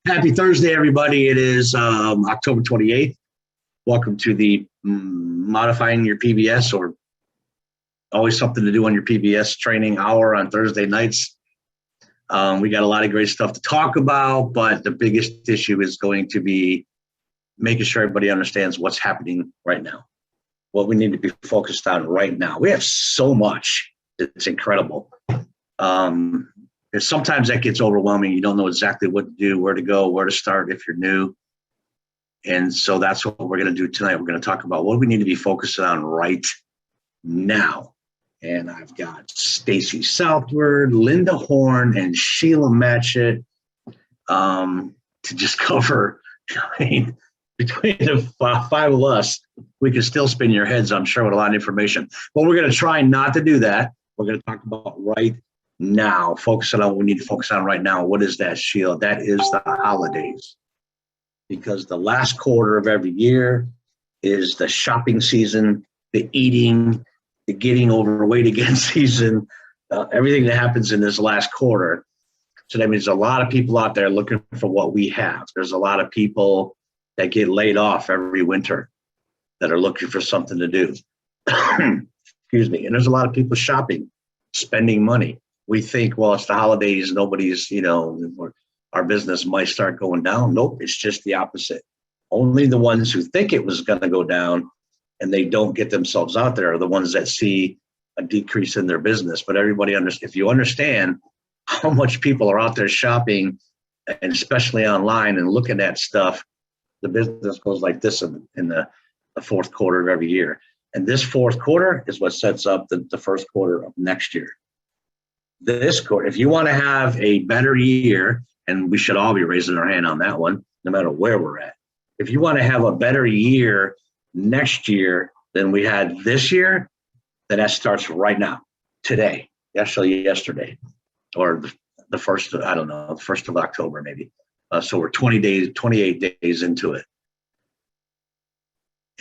Happy Thursday, everybody. It is October 28th. Welcome to the Modifying Your PBS, or always something to do on your PBS training hour on Thursday nights. We got a lot of great stuff to talk about, but the biggest issue is going to be making sure everybody understands what's happening right now, what we need to be focused on right now. We have so much. It's incredible. Sometimes that gets overwhelming. You don't know exactly what to do, where to go, where to start if you're new. And so that's what we're going to do tonight. We're going to talk about what we need to be focusing on right now. And I've got Stacy Southward, Linda Horn, and Sheila Matchett to just cover. I mean, between the five of us, we can still spin your heads, I'm sure, with a lot of information. But we're going to try not to do that. We're going to talk about right now, focusing on what we need to focus on right now. What is that, Sheila? That is the holidays. Because the last quarter of every year is the shopping season, the eating, the getting overweight again season, everything that happens in this last quarter. So that means a lot of people out there looking for what we have. There's a lot of people that get laid off every winter that are looking for something to do. Excuse me. And there's a lot of people shopping, spending money. We think, well, it's the holidays, nobody's, our business might start going down. Nope, it's just the opposite. Only the ones who think it was going to go down and they don't get themselves out there are the ones that see a decrease in their business. But everybody if you understand how much people are out there shopping, and especially online and looking at stuff, the business goes like this in the fourth quarter of every year. And this fourth quarter is what sets up the first quarter of next year. This quarter, if you want to have a better year, and we should all be raising our hand on that one, no matter where we're at. If you want to have a better year next year than we had this year, then that starts right now, today, actually yesterday, or the first, I don't know, the 1st of October maybe. So we're 28 days into it.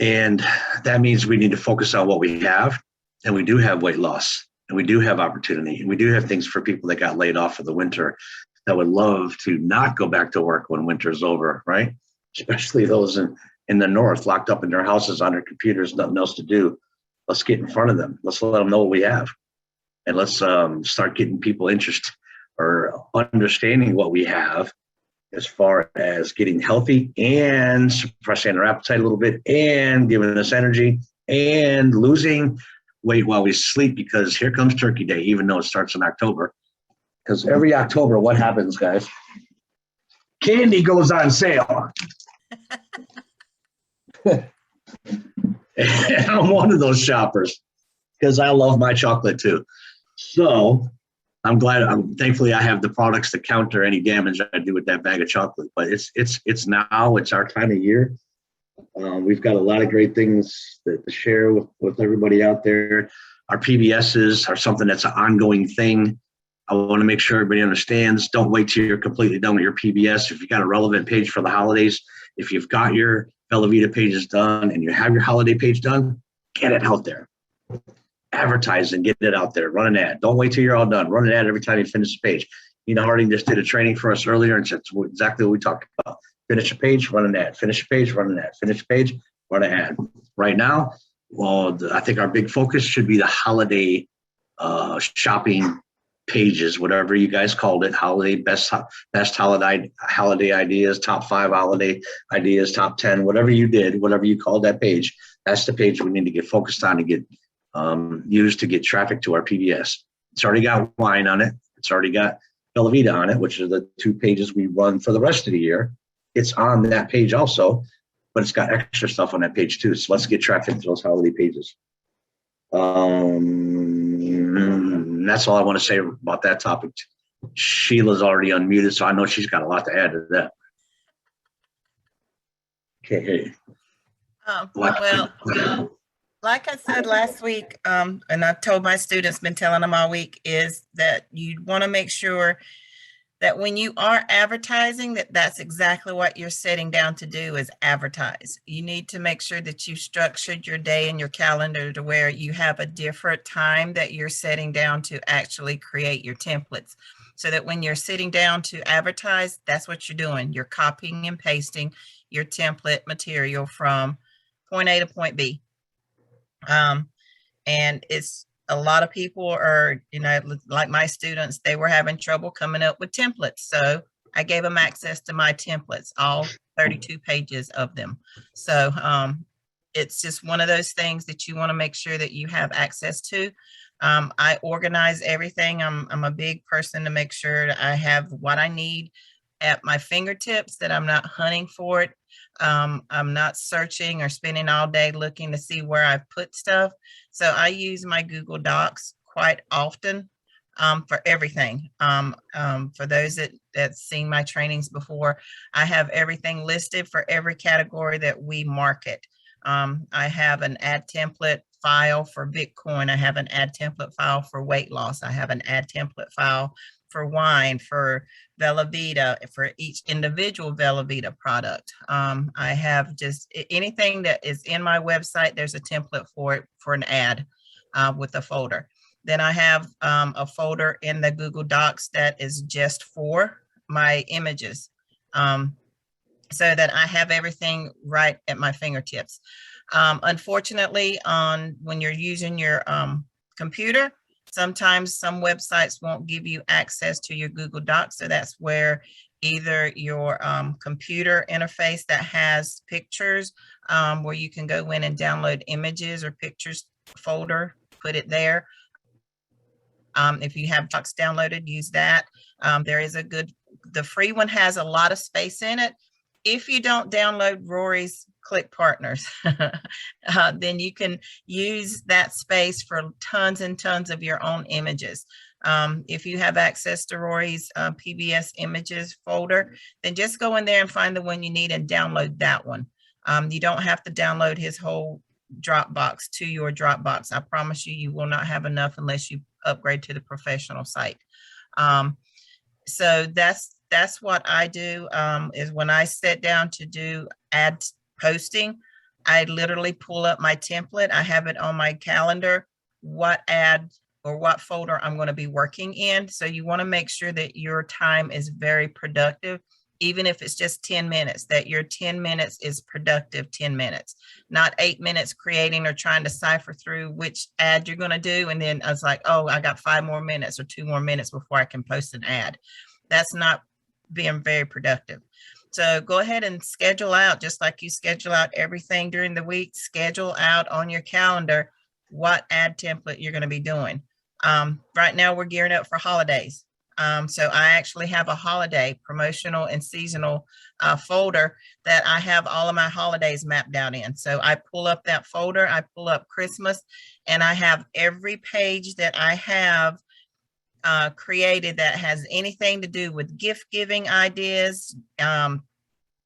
And that means we need to focus on what we have, and we do have weight loss, and we do have opportunity, and we do have things for people that got laid off for the winter that would love to not go back to work when winter's over, right? Especially those in the north, locked up in their houses on their computers, nothing else to do. Let's get in front of them. Let's let them know what we have. And let's start getting people interested or understanding what we have as far as getting healthy and suppressing our appetite a little bit and giving us energy and losing weight while we sleep, because here comes Turkey Day, even though it starts in October. Because every October, what happens, guys? Candy goes on sale. And I'm one of those shoppers because I love my chocolate too. So I'm thankfully I have the products to counter any damage I do with that bag of chocolate. But it's now, it's our time of year. We've got a lot of great things to share with everybody out there. Our PBSs are something that's an ongoing thing. I want to make sure everybody understands. Don't wait till you're completely done with your PBS. If you've got a relevant page for the holidays, if you've got your Bella Vita pages done and you have your holiday page done, get it out there. Advertise and get it out there. Run an ad. Don't wait till you're all done. Run an ad every time you finish a page. Harding just did a training for us earlier, and it's exactly what we talked about. Finish a page, run an ad. Finish a page, run an ad. Finish a page, run an ad. Right now, well, I think our big focus should be the holiday shopping pages, whatever you guys called it, holiday best holiday ideas, top 5 holiday ideas, top 10, whatever you did, whatever you called that page, that's the page we need to get focused on to get used to get traffic to our PBS. It's already got wine on it. It's already got Bella Vita on it, which are the 2 pages we run for the rest of the year. It's on that page also, but it's got extra stuff on that page too. So let's get traffic to those holiday pages. That's all I want to say about that topic. Sheila's already unmuted, so I know she's got a lot to add to that. Okay. Well, like I said last week, and I've told my students, been telling them all week, is that you want to make sure that when you are advertising, that's exactly what you're sitting down to do, is advertise. You need to make sure that you structured your day and your calendar to where you have a different time that you're sitting down to actually create your templates. so that when you're sitting down to advertise, that's what you're doing. You're copying and pasting your template material from point A to point B. And it's a lot of people are, like my students, they were having trouble coming up with templates. So I gave them access to my templates, all 32 pages of them. So it's just one of those things that you want to make sure that you have access to. I organize everything. I'm a big person to make sure that I have what I need at my fingertips, that I'm not hunting for it. I'm not searching or spending all day looking to see where I've put stuff. So I use my Google Docs quite often for everything. For those that's seen my trainings before, I have everything listed for every category that we market. I have an ad template file for Bitcoin. I have an ad template file for weight loss. I have an ad template file for wine, for Velveeta, for each individual Velveeta product. I have just anything that is in my website, there's a template for it, for an ad with a folder. Then I have a folder in the Google Docs that is just for my images, so that I have everything right at my fingertips. Unfortunately, when you're using your computer, sometimes some websites won't give you access to your Google Docs. So that's where either your computer interface that has pictures, where you can go in and download images or pictures folder, put it there. If you have Docs downloaded, use that. There is the free one has a lot of space in it. If you don't download Rory's Click Partners, then you can use that space for tons and tons of your own images. If you have access to Rory's PBS images folder, then just go in there and find the one you need and download that one. You don't have to download his whole Dropbox to your Dropbox. I promise you, you will not have enough unless you upgrade to the professional site. So that's what I do, is when I sit down to do ad posting, I literally pull up my template. I have it on my calendar, what ad or what folder I'm going to be working in. So you want to make sure that your time is very productive, even if it's just 10 minutes, that your 10 minutes is productive 10 minutes, not 8 minutes creating or trying to cipher through which ad you're going to do. And then I was like, oh, I got 5 more minutes or 2 more minutes before I can post an ad. That's not being very productive. So go ahead and schedule out, just like you schedule out everything during the week, schedule out on your calendar what ad template you're going to be doing. Right now we're gearing up for holidays. So I actually have a holiday promotional and seasonal folder that I have all of my holidays mapped out in. So I pull up that folder, I pull up Christmas, and I have every page that I have created that has anything to do with gift giving ideas,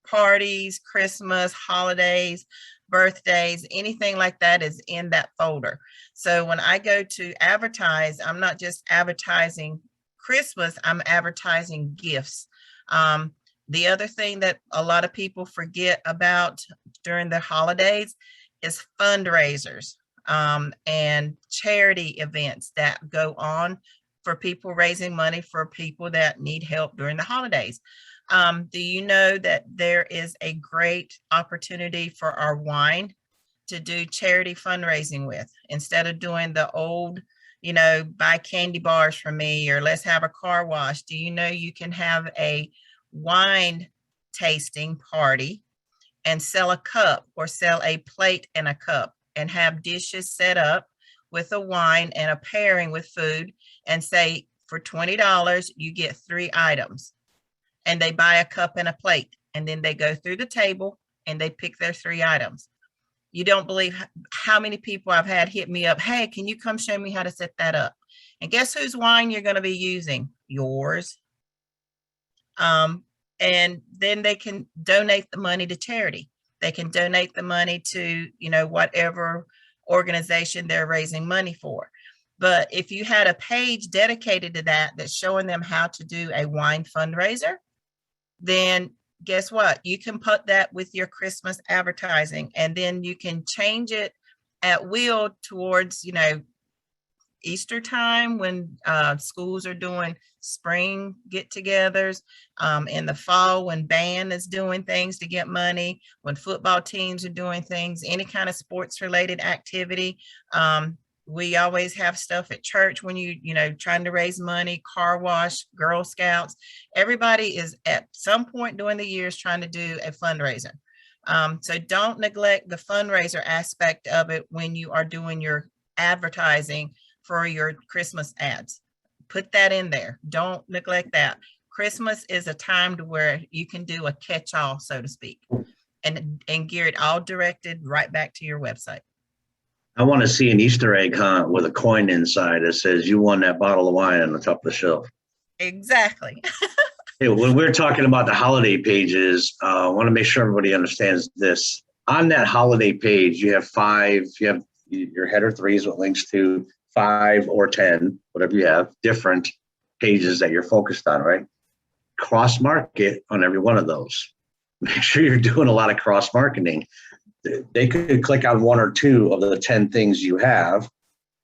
parties, Christmas, holidays, birthdays, anything like that is in that folder. So when I go to advertise, I'm not just advertising Christmas, I'm advertising gifts. The other thing that a lot of people forget about during the holidays is fundraisers and charity events that go on for people raising money for people that need help during the holidays. Do you know that there is a great opportunity for our wine to do charity fundraising with? Instead of doing the old, buy candy bars for me or let's have a car wash. Do you know you can have a wine tasting party and sell a cup or sell a plate and a cup and have dishes set up with a wine and a pairing with food and say for $20, you get 3 items. And they buy a cup and a plate, and then they go through the table and they pick their 3 items. You don't believe how many people I've had hit me up. Hey, can you come show me how to set that up? And guess whose wine you're going to be using? Yours. And then they can donate the money to charity. They can donate the money to, whatever organization they're raising money for. But if you had a page dedicated to that, that's showing them how to do a wine fundraiser, then guess what? You can put that with your Christmas advertising, and then you can change it at will towards, Easter time when schools are doing spring get-togethers, in the fall when band is doing things to get money, when football teams are doing things, any kind of sports related activity. We always have stuff at church when you know, trying to raise money, car wash, Girl Scouts. Everybody is at some point during the years trying to do a fundraiser. So don't neglect the fundraiser aspect of it when you are doing your advertising for your Christmas ads. Put that in there. Don't neglect that. Christmas is a time to where you can do a catch-all, so to speak, and gear it all directed right back to your website. I want to see an Easter egg hunt with a coin inside that says you won that bottle of wine on the top of the shelf. Exactly. Hey, when we're talking about the holiday pages, I want to make sure everybody understands this. On that holiday page, you have your header threes with links to 5 or 10, whatever you have, different pages that you're focused on, right? Cross market on every one of those. Make sure you're doing a lot of cross marketing. They could click on 1 or 2 of the 10 things you have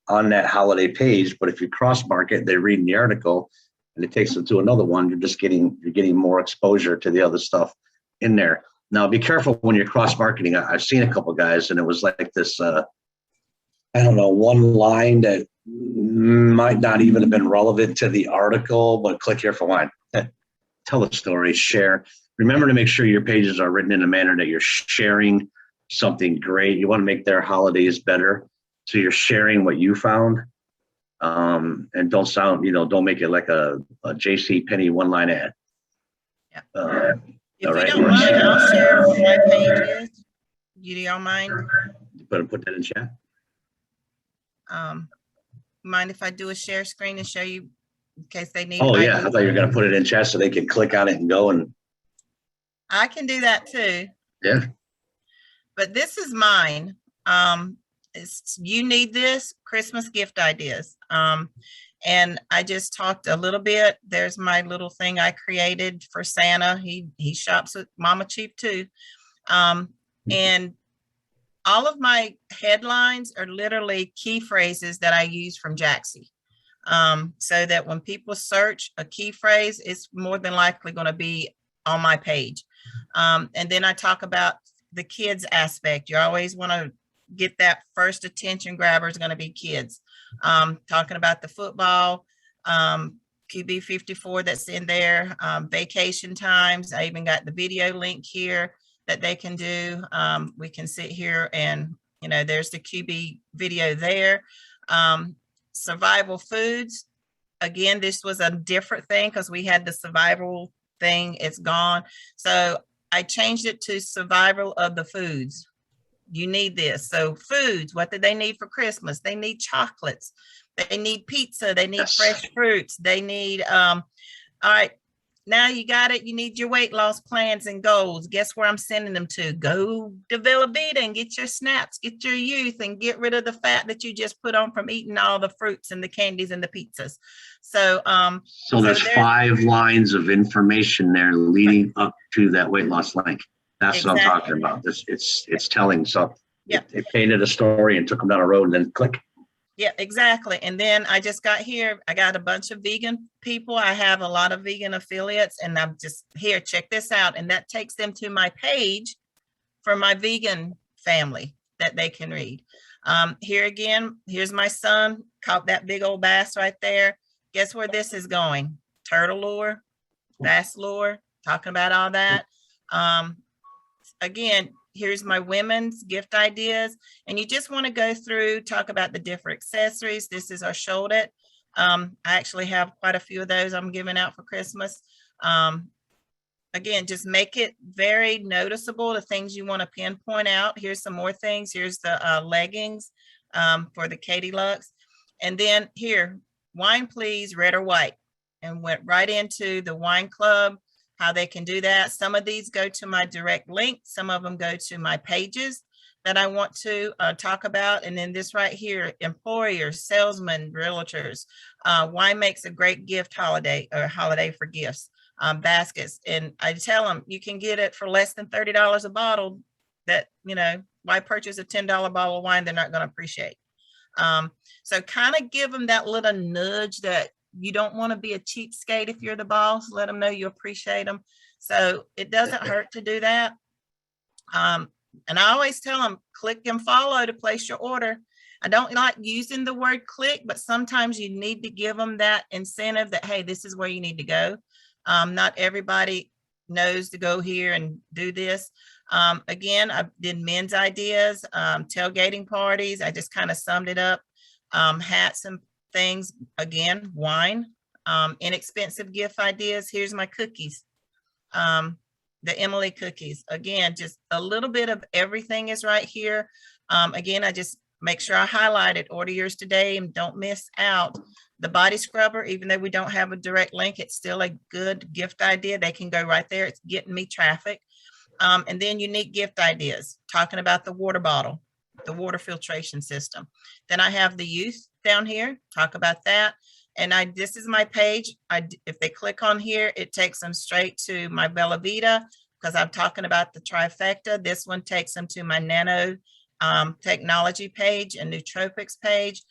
on that holiday page, but if you cross market, they read the article and it takes them to another one. You're getting more exposure to the other stuff in there. Now, be careful when you're cross marketing. I've seen a couple of guys, and it was like this. I don't know, one line that might not even have been relevant to the article, but click here for wine. Tell a story, share. Remember to make sure your pages are written in a manner that you're sharing something great. You want to make their holidays better. So you're sharing what you found. And don't make it like a JC Penney one-line ad. Yeah. If you don't mind, I'll share what my page is. You don't mind? You better put that in chat. Mind if I do a share screen and show you in case they need? Oh yeah, I thought you were going to put it in chat so they can click on it and go. And I can do that too. Yeah. But this is mine. You need this Christmas gift ideas. And I just talked a little bit. There's my little thing I created for Santa. He shops at Mama Cheap too. And all of my headlines are literally key phrases that I use from Jaxie. So that when people search a key phrase, it's more than likely going to be on my page. And then I talk about the kids aspect. You always want to get that first attention grabber is going to be kids. Talking about the football, QB 54 that's in there, vacation times. I even got the video link here that they can do. We can sit here and, there's the QB video there. Survival foods. Again, this was a different thing because we had the survival thing. It's gone. So I changed it to survival of the foods. You need this. So foods, what do they need for Christmas? They need chocolates. They need pizza. They need fresh fruits. They need, all right, now you got it. You need your weight loss plans and goals. Guess where I'm sending them to? Go to Villa Vita and get your snaps, get your youth, and get rid of the fat that you just put on from eating all the fruits and the candies and the pizzas. So, so there's 5 lines of information there leading up to that weight loss link. That's exactly what I'm talking about. It's telling something. Yeah. It painted a story and took them down a road and then click. Yeah, exactly. And then I just got here. I got a bunch of vegan people. I have a lot of vegan affiliates, and I'm just here. Check this out. And that takes them to my page for my vegan family that they can read. Here again, here's my son caught that big old bass right there. Guess where this is going? Turtle lure, bass lure, talking about all that. Again, here's my women's gift ideas. And you just want to go through, talk about the different accessories. This is our shoulder. I actually have quite a few of those I'm giving out for Christmas. Again, just make it very noticeable, the things you want to pinpoint out. Here's some more things. Here's the leggings for the Katie Lux. And then here, wine please, red or white. And went right into the wine club, how they can do that. Some of these go to my direct link. Some of them go to my pages that I want to talk about. And then this right here, employers, salesmen, realtors. Wine makes a great gift holiday for gifts, baskets. And I tell them you can get it for less than $30 a bottle. That, why purchase a $10 bottle of wine they're not going to appreciate? So kind of give them that little nudge that you don't want to be a cheapskate if you're the boss. Let them know you appreciate them. So it doesn't hurt to do that. And I always tell them, click and follow to place your order. I don't like using the word click, but sometimes you need to give them that incentive that, hey, this is where you need to go. Not everybody knows to go here and do this. Again, I did men's ideas, tailgating parties. I just kind of summed it up. Hats and things, again, wine, inexpensive gift ideas. Here's my cookies. The Emily cookies. Again, just a little bit of everything is right here. Again, I just make sure I highlight it. Order yours today and don't miss out. The body scrubber, even though we don't have a direct link, it's still a good gift idea. They can go right there. It's getting me traffic. And then unique gift ideas, talking about the water bottle, the water filtration system. Then I have the youth down here, talk about that. And this is my page. If they click on here, it takes them straight to my Bella Vita because I'm talking about the trifecta. This one takes them to my nano technology page and nootropics page.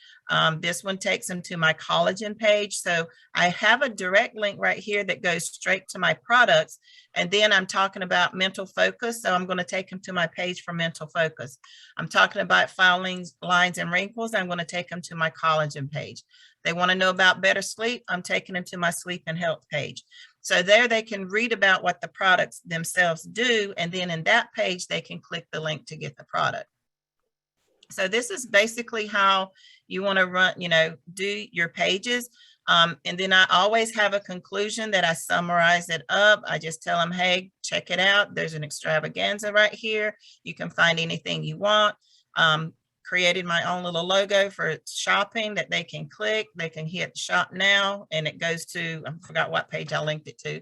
This one takes them to my collagen page. So I have a direct link right here that goes straight to my products. And then I'm talking about mental focus. So I'm going to take them to my page for mental focus. I'm talking about filings, lines, and wrinkles. I'm going to take them to my collagen page. They want to know about better sleep. I'm taking them to my sleep and health page. So there they can read about what the products themselves do. And then in that page, they can click the link to get the product. So this is basically how you want to run, do your pages. And then I always have a conclusion that I summarize it up. I just tell them, hey, check it out. There's an extravaganza right here. You can find anything you want. Created my own little logo for shopping that they can click. They can hit shop now and it goes to, I forgot what page I linked it to.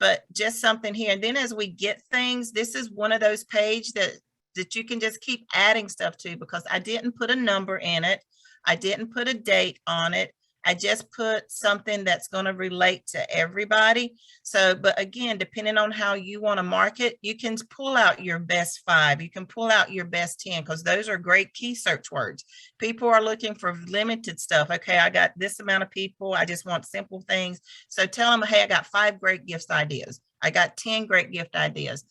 But just something here. And then as we get things, this is one of those pages that you can just keep adding stuff to because I didn't put a number in it. I didn't put a date on it. I just put something that's going to relate to everybody. So, but again, depending on how you want to market, you can pull out your best 5. You can pull out your best 10 because those are great key search words. People are looking for limited stuff. Okay, I got this amount of people. I just want simple things. So tell them, hey, I got 5 great gift ideas. I got 10 great gift ideas.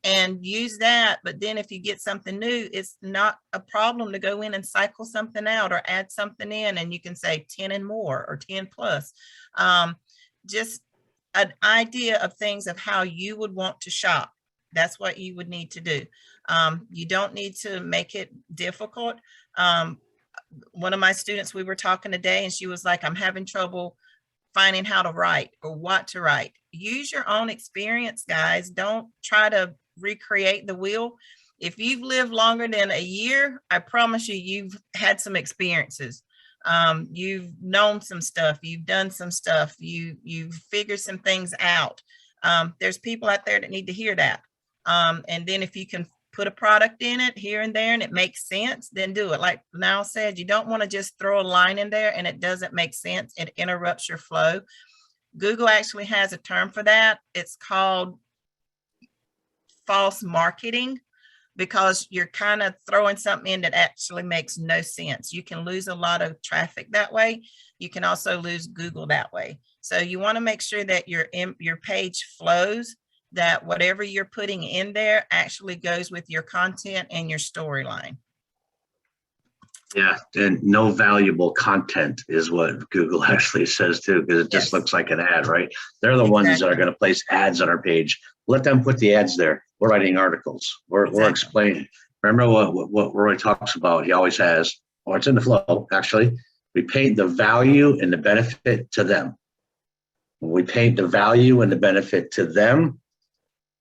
And use that. But then if you get something new, it's not a problem to go in and cycle something out or add something in. And you can say 10 and more or 10 plus. Just an idea of things of how you would want to shop. That's what you would need to do. You don't need to make it difficult. One of my students, we were talking today and she was like, I'm having trouble finding how to write or what to write. Use your own experience, guys. Don't try to recreate the wheel. If you've lived longer than a year, I promise you, you've had some experiences. You've known some stuff. You've done some stuff. You've figured some things out. There's people out there that need to hear that. And then if you can put a product in it here and there and it makes sense, then do it. Like Niall said, you don't want to just throw a line in there and it doesn't make sense. It interrupts your flow. Google actually has a term for that. It's called false marketing because you're kind of throwing something in that actually makes no sense. You can lose a lot of traffic that way. You can also lose Google that way. So you want to make sure that your page flows, that whatever you're putting in there actually goes with your content and your storyline. Yeah, and no valuable content is what Google actually says too, because it just looks like an ad, right? They're the ones that are going to place ads on our page. Let them put the ads there. We're writing articles. We're explaining. Remember what Roy talks about? He always has, or it's in the flow, actually. We paint the value and the benefit to them. When we paint the value and the benefit to them,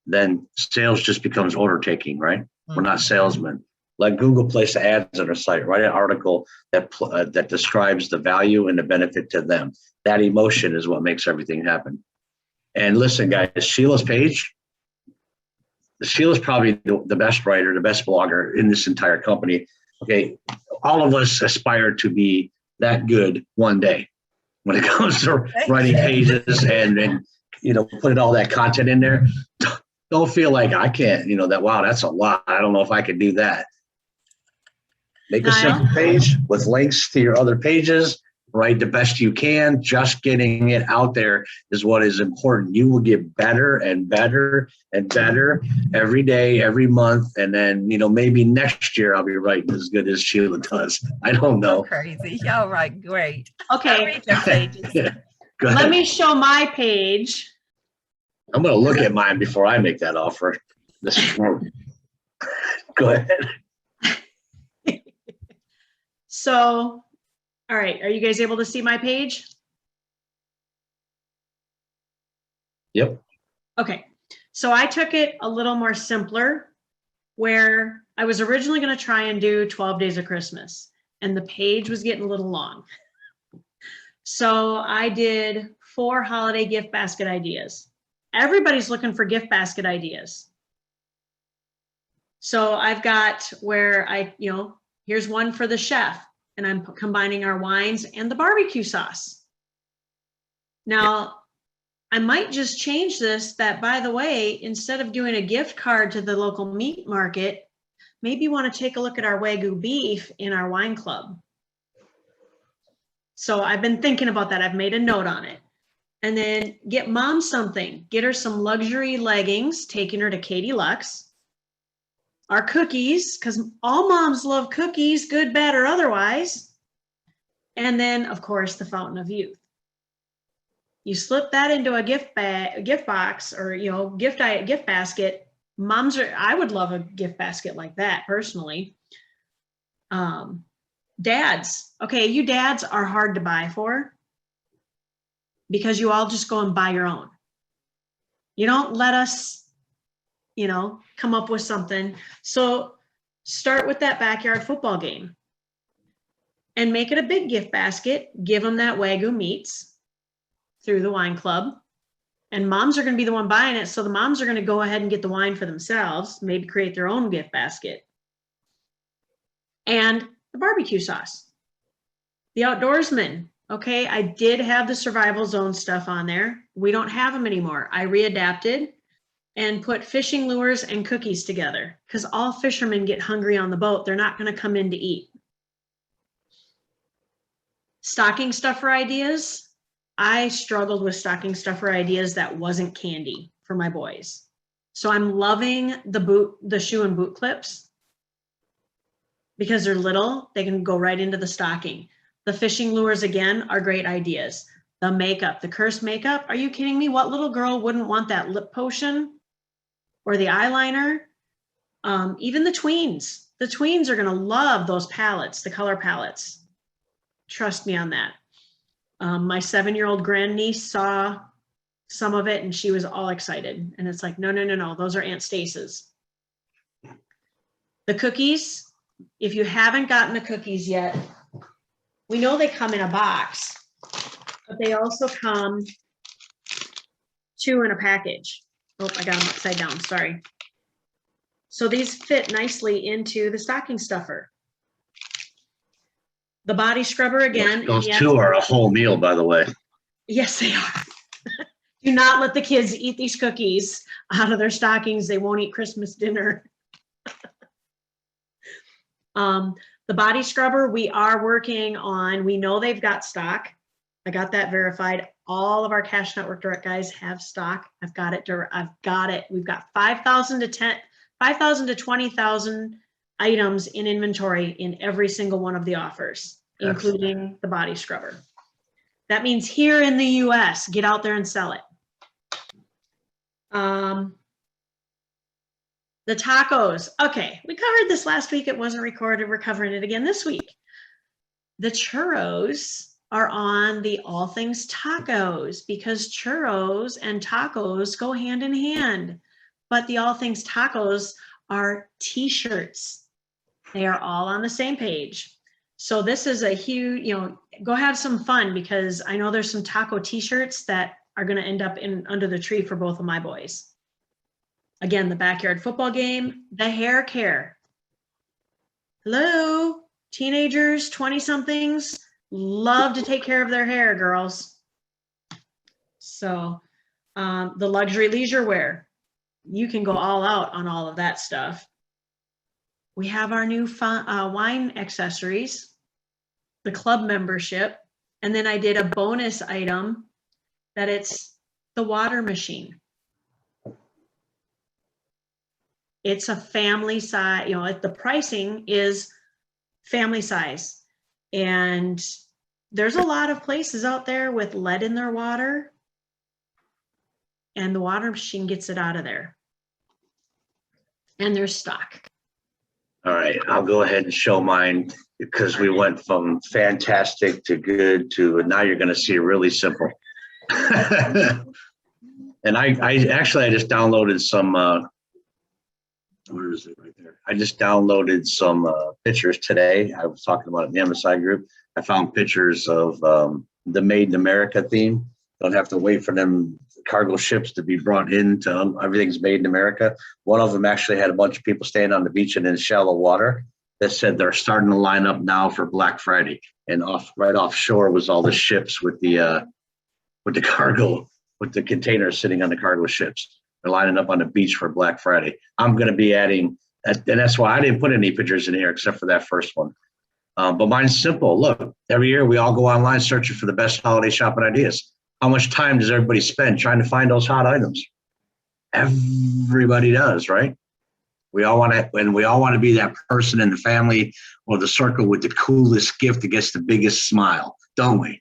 then sales just becomes order taking, right? We're not salesmen. Let Google place the ads on our site. Write an article that describes the value and the benefit to them. That emotion is what makes everything happen. And listen, guys, Sheila's page, Sheila's probably the best writer, the best blogger in this entire company. Okay, all of us aspire to be that good one day when it comes to writing pages and putting all that content in there. Don't feel like I can't, that, wow, that's a lot. I don't know if I could do that. Make a simple page with links to your other pages. Write the best you can. Just getting it out there is what is important. You will get better and better and better every day, every month. And then, maybe next year I'll be writing as good as Sheila does. I don't know. Crazy. All right, great. Okay. Go ahead. Let me show my page. I'm going to look at mine before I make that offer. Go ahead. So, all right. Are you guys able to see my page? Yep. Okay. So I took it a little more simpler, where I was originally going to try and do 12 Days of Christmas, and the page was getting a little long. So I did 4 holiday gift basket ideas. Everybody's looking for gift basket ideas. So I've got where here's one for the chef, and I'm combining our wines and the barbecue sauce. Now, I might just change this, that, by the way, instead of doing a gift card to the local meat market, maybe you want to take a look at our Wagyu beef in our wine club. So I've been thinking about that. I've made a note on it. And then get mom something. Get her some luxury leggings, taking her to Katie Lux. Our cookies, because all moms love cookies, good, bad, or otherwise. And then, of course, the Fountain of Youth. You slip that into a gift box, or gift basket. I would love a gift basket like that personally. Dads, okay, you dads are hard to buy for, because you all just go and buy your own. You don't let us, come up with something. So start with that backyard football game and make it a big gift basket. Give them that Wagyu meats through the wine club, and moms are going to be the one buying it. So the moms are going to go ahead and get the wine for themselves, maybe create their own gift basket. And the barbecue sauce, the outdoorsman. Okay, I did have the survival zone stuff on there. We don't have them anymore. I readapted and put fishing lures and cookies together, because all fishermen get hungry on the boat. They're not going to come in to eat. Stocking stuffer ideas. I struggled with stocking stuffer ideas that wasn't candy for my boys. So I'm loving the shoe and boot clips, because they're little. They can go right into the stocking. The fishing lures, again, are great ideas. The makeup, the cursed makeup. Are you kidding me? What little girl wouldn't want that lip potion or the eyeliner? Even the tweens. The tweens are going to love those palettes, the color palettes. Trust me on that. My 7-year-old grandniece saw some of it and she was all excited. And it's like, no, those are Aunt Stace's. The cookies, if you haven't gotten the cookies yet, we know they come in a box, but they also come 2 in a package. Oh, I got them upside down, sorry. So these fit nicely into the stocking stuffer. The body scrubber, again. Those 2 are a whole meal, by the way. Yes, they are. Do not let the kids eat these cookies out of their stockings. They won't eat Christmas dinner. The body scrubber, we are working on. We know they've got stock. I got that verified. All of our Cash Network Direct guys have stock. I've got it. We've got 5,000 to 20,000 items in inventory in every single one of the offers, including the body scrubber. That means here in the US, get out there and sell it. The tacos. Okay, we covered this last week. It wasn't recorded. We're covering it again this week. The churros are on the All Things Tacos, because churros and tacos go hand in hand. But the All Things Tacos are t-shirts. They are all on the same page. So this is a huge, go have some fun, because I know there's some taco t-shirts that are going to end up under the tree for both of my boys. Again, the backyard football game, the hair care. Hello, teenagers, 20-somethings love to take care of their hair, girls. So the luxury leisure wear, you can go all out on all of that stuff. We have our new wine accessories, the club membership, and then I did a bonus item that it's the water machine. It's a family size, the pricing is family size. And there's a lot of places out there with lead in their water, and the water machine gets it out of there. And there's stock. All right, I'll go ahead and show mine because we went from fantastic to good to now you're going to see really simple. And I just downloaded some, where is it right there? I just downloaded some pictures today. I was talking about it in the MSI group. I found pictures of the Made in America theme. Don't have to wait for them cargo ships to be brought in to everything's made in America. One of them actually had a bunch of people standing on the beach and in shallow water that said they're starting to line up now for Black Friday. And right offshore was all the ships with the cargo, with the containers sitting on the cargo ships. They're lining up on the beach for Black Friday. I'm going to be adding, and that's why I didn't put any pictures in here except for that first one. But mine's simple. Look, every year we all go online searching for the best holiday shopping ideas. How much time does everybody spend trying to find those hot items? Everybody does, right? We all want to be that person in the family or the circle with the coolest gift that gets the biggest smile, don't we?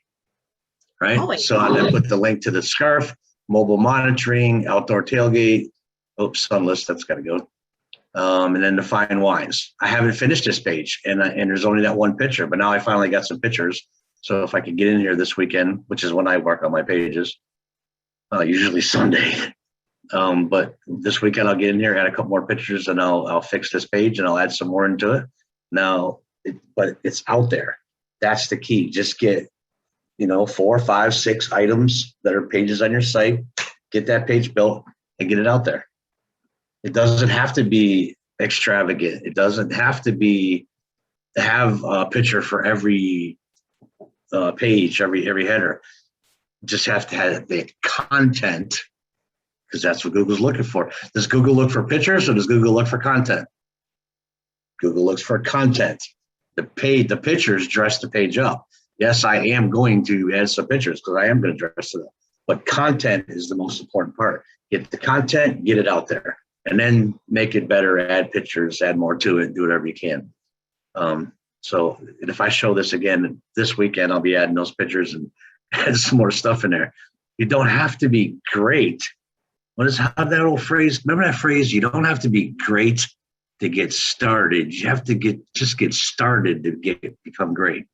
Right? Always. So I then put the link to the scarf, mobile monitoring, outdoor tailgate. Oops, sunless, that's got to go. And then the fine wines. I haven't finished this page, and there's only that one picture, but now I finally got some pictures. So if I could get in here this weekend, which is when I work on my pages, usually Sunday. But this weekend I'll get in here, add a couple more pictures, and I'll fix this page and I'll add some more into it. Now, but it's out there. That's the key. Just get 4, 5, 6 items that are pages on your site. Get that page built and get it out there. It doesn't have to be extravagant. It doesn't have to have a picture for every page, every header. Just have to have the content, because that's what Google's looking for. Does Google look for pictures or does Google look for content? Google looks for content. The pictures dress the page up. Yes, I am going to add some pictures because I am going to dress it up. But content is the most important part. Get the content, get it out there, and then make it better, add pictures, add more to it, do whatever you can. So if I show this again this weekend, I'll be adding those pictures and add some more stuff in there. You don't have to be great. How that old phrase? Remember that phrase? You don't have to be great to get started. You have to just get started to become great.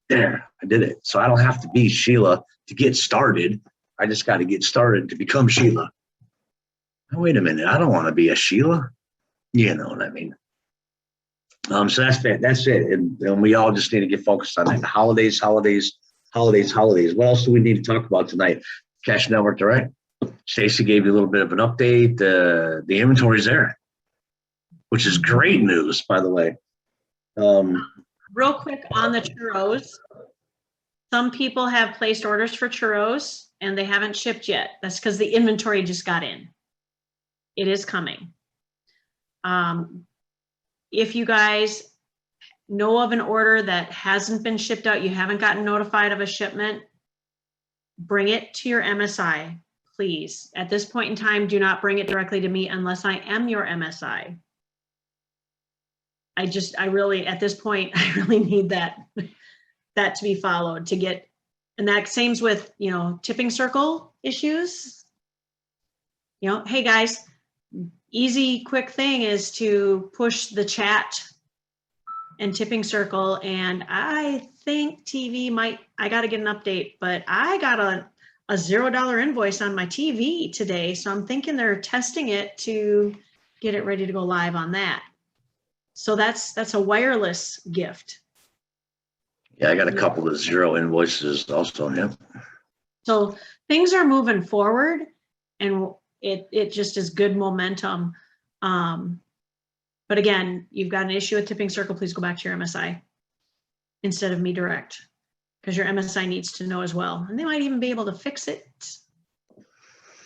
There, I did it. So I don't have to be Sheila to get started. I just got to get started to become Sheila. Now, wait a minute. I don't want to be a Sheila. You know what I mean? So that's it. And we all just need to get focused on that. The holidays. What else do we need to talk about tonight? Cash Network Direct. Stacy gave you a little bit of an update. The inventory's there, which is great news, by the way. Real quick on the churros. Some people have placed orders for churros and they haven't shipped yet. That's because the inventory just got in. It is coming. If you guys know of an order that hasn't been shipped out, you haven't gotten notified of a shipment, bring it to your MSI, please. At this point in time, do not bring it directly to me unless I am your MSI. At this point, I really need that to be followed to get, and that same with, tipping circle issues. Hey guys, easy, quick thing is to push the chat and tipping circle. And I think TV I got to get an update, but I got a $0 invoice on my TV today. So I'm thinking they're testing it to get it ready to go live on that. So that's a wireless gift. Yeah, I got a couple of 0 invoices also. Yeah. So things are moving forward, and it just is good momentum. But again, you've got an issue with tipping circle, please go back to your MSI instead of me direct, because your MSI needs to know as well. And they might even be able to fix it.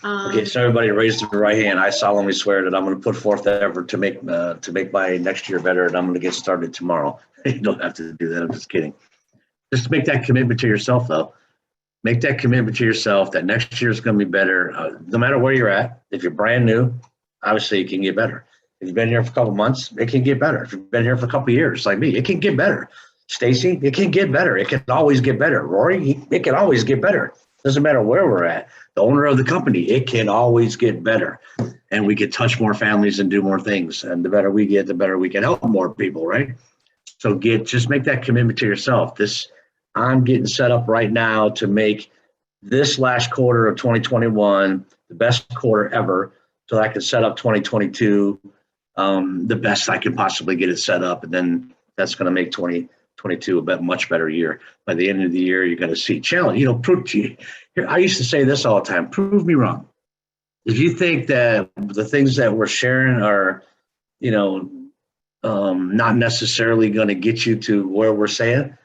Okay, so everybody raise their right hand. I solemnly swear that I'm going to put forth the effort to make my next year better, and I'm going to get started tomorrow. You don't have to do that. I'm just kidding. Just make that commitment to yourself, though. Make that commitment to yourself that next year is going to be better, no matter where you're at. If you're brand new, obviously it can get better. If you've been here for a couple months, it can get better. If you've been here for a couple years, like me, it can get better. Stacy, it can get better. It can always get better. Rory, it can always get better. Doesn't matter where we're at. The owner of the company, it can always get better. And we can touch more families and do more things. And the better we get, the better we can help more people, right? So just make that commitment to yourself. I'm getting set up right now to make this last quarter of 2021 the best quarter ever, so I can set up 2022 the best I can possibly get it set up. And then that's going to make 2022 a much better year. By the end of the year, you're going to see challenge. I used to say this all the time: prove me wrong. If you think that the things that we're sharing are, not necessarily going to get you to where we're saying,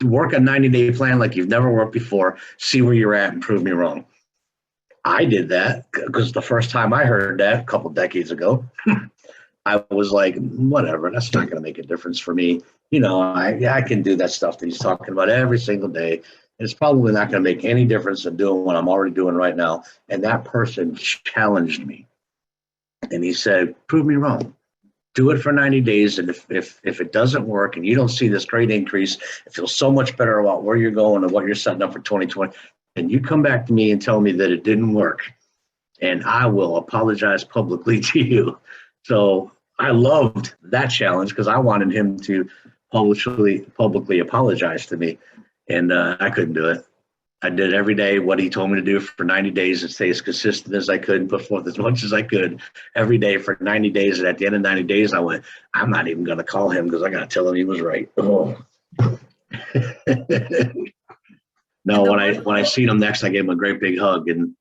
work a 90-day plan like you've never worked before, see where you're at, and prove me wrong. I did that because the first time I heard that a couple decades ago, I was like, whatever, that's not going to make a difference for me. I can do that stuff that he's talking about every single day. It's probably not going to make any difference in doing what I'm already doing right now. And that person challenged me. And he said, prove me wrong. Do it for 90 days. And if it doesn't work and you don't see this great increase, it feels so much better about where you're going and what you're setting up for 2020. And you come back to me and tell me that it didn't work, and I will apologize publicly to you. So I loved that challenge because I wanted him to publicly apologize to me. And I couldn't do it. I did every day what he told me to do for 90 days and stay as consistent as I could and put forth as much as I could every day for 90 days. And at the end of 90 days, I went, I'm not even going to call him because I got to tell him he was right. Oh. No, when I seen him next, I gave him a great big hug and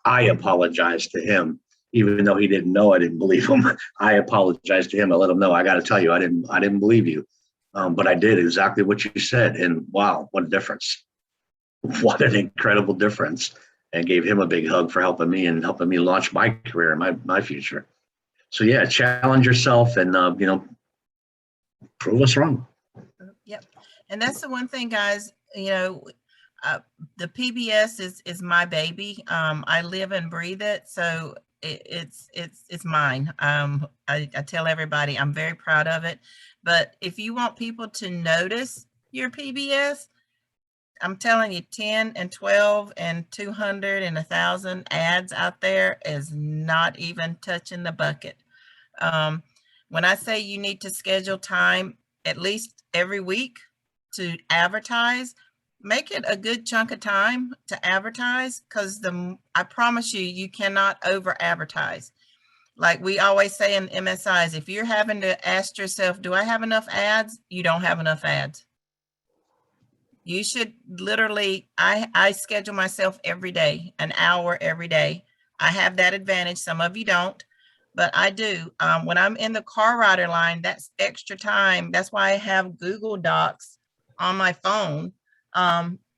I apologized to him, even though he didn't know I didn't believe him. I apologized to him. I let him know, I got to tell you, I didn't believe you. But I did exactly what you said. And wow, what a difference. What an incredible difference. And gave him a big hug for helping me launch my career and my future. So yeah, challenge yourself and, prove us wrong. Yep. And that's the one thing, guys, the PBS is my baby. I live and breathe it. So it's mine. I tell everybody I'm very proud of it. But if you want people to notice your PBS, I'm telling you, 10 and 12 and 200 and 1,000 ads out there is not even touching the bucket. When I say you need to schedule time at least every week to advertise, make it a good chunk of time to advertise, because I promise you cannot over advertise. Like we always say in MSIs, if you're having to ask yourself, do I have enough ads? You don't have enough ads. You should literally, I schedule myself every day, an hour every day. I have that advantage. Some of you don't, but I do. When I'm in the car rider line, that's extra time. That's why I have Google Docs on my phone.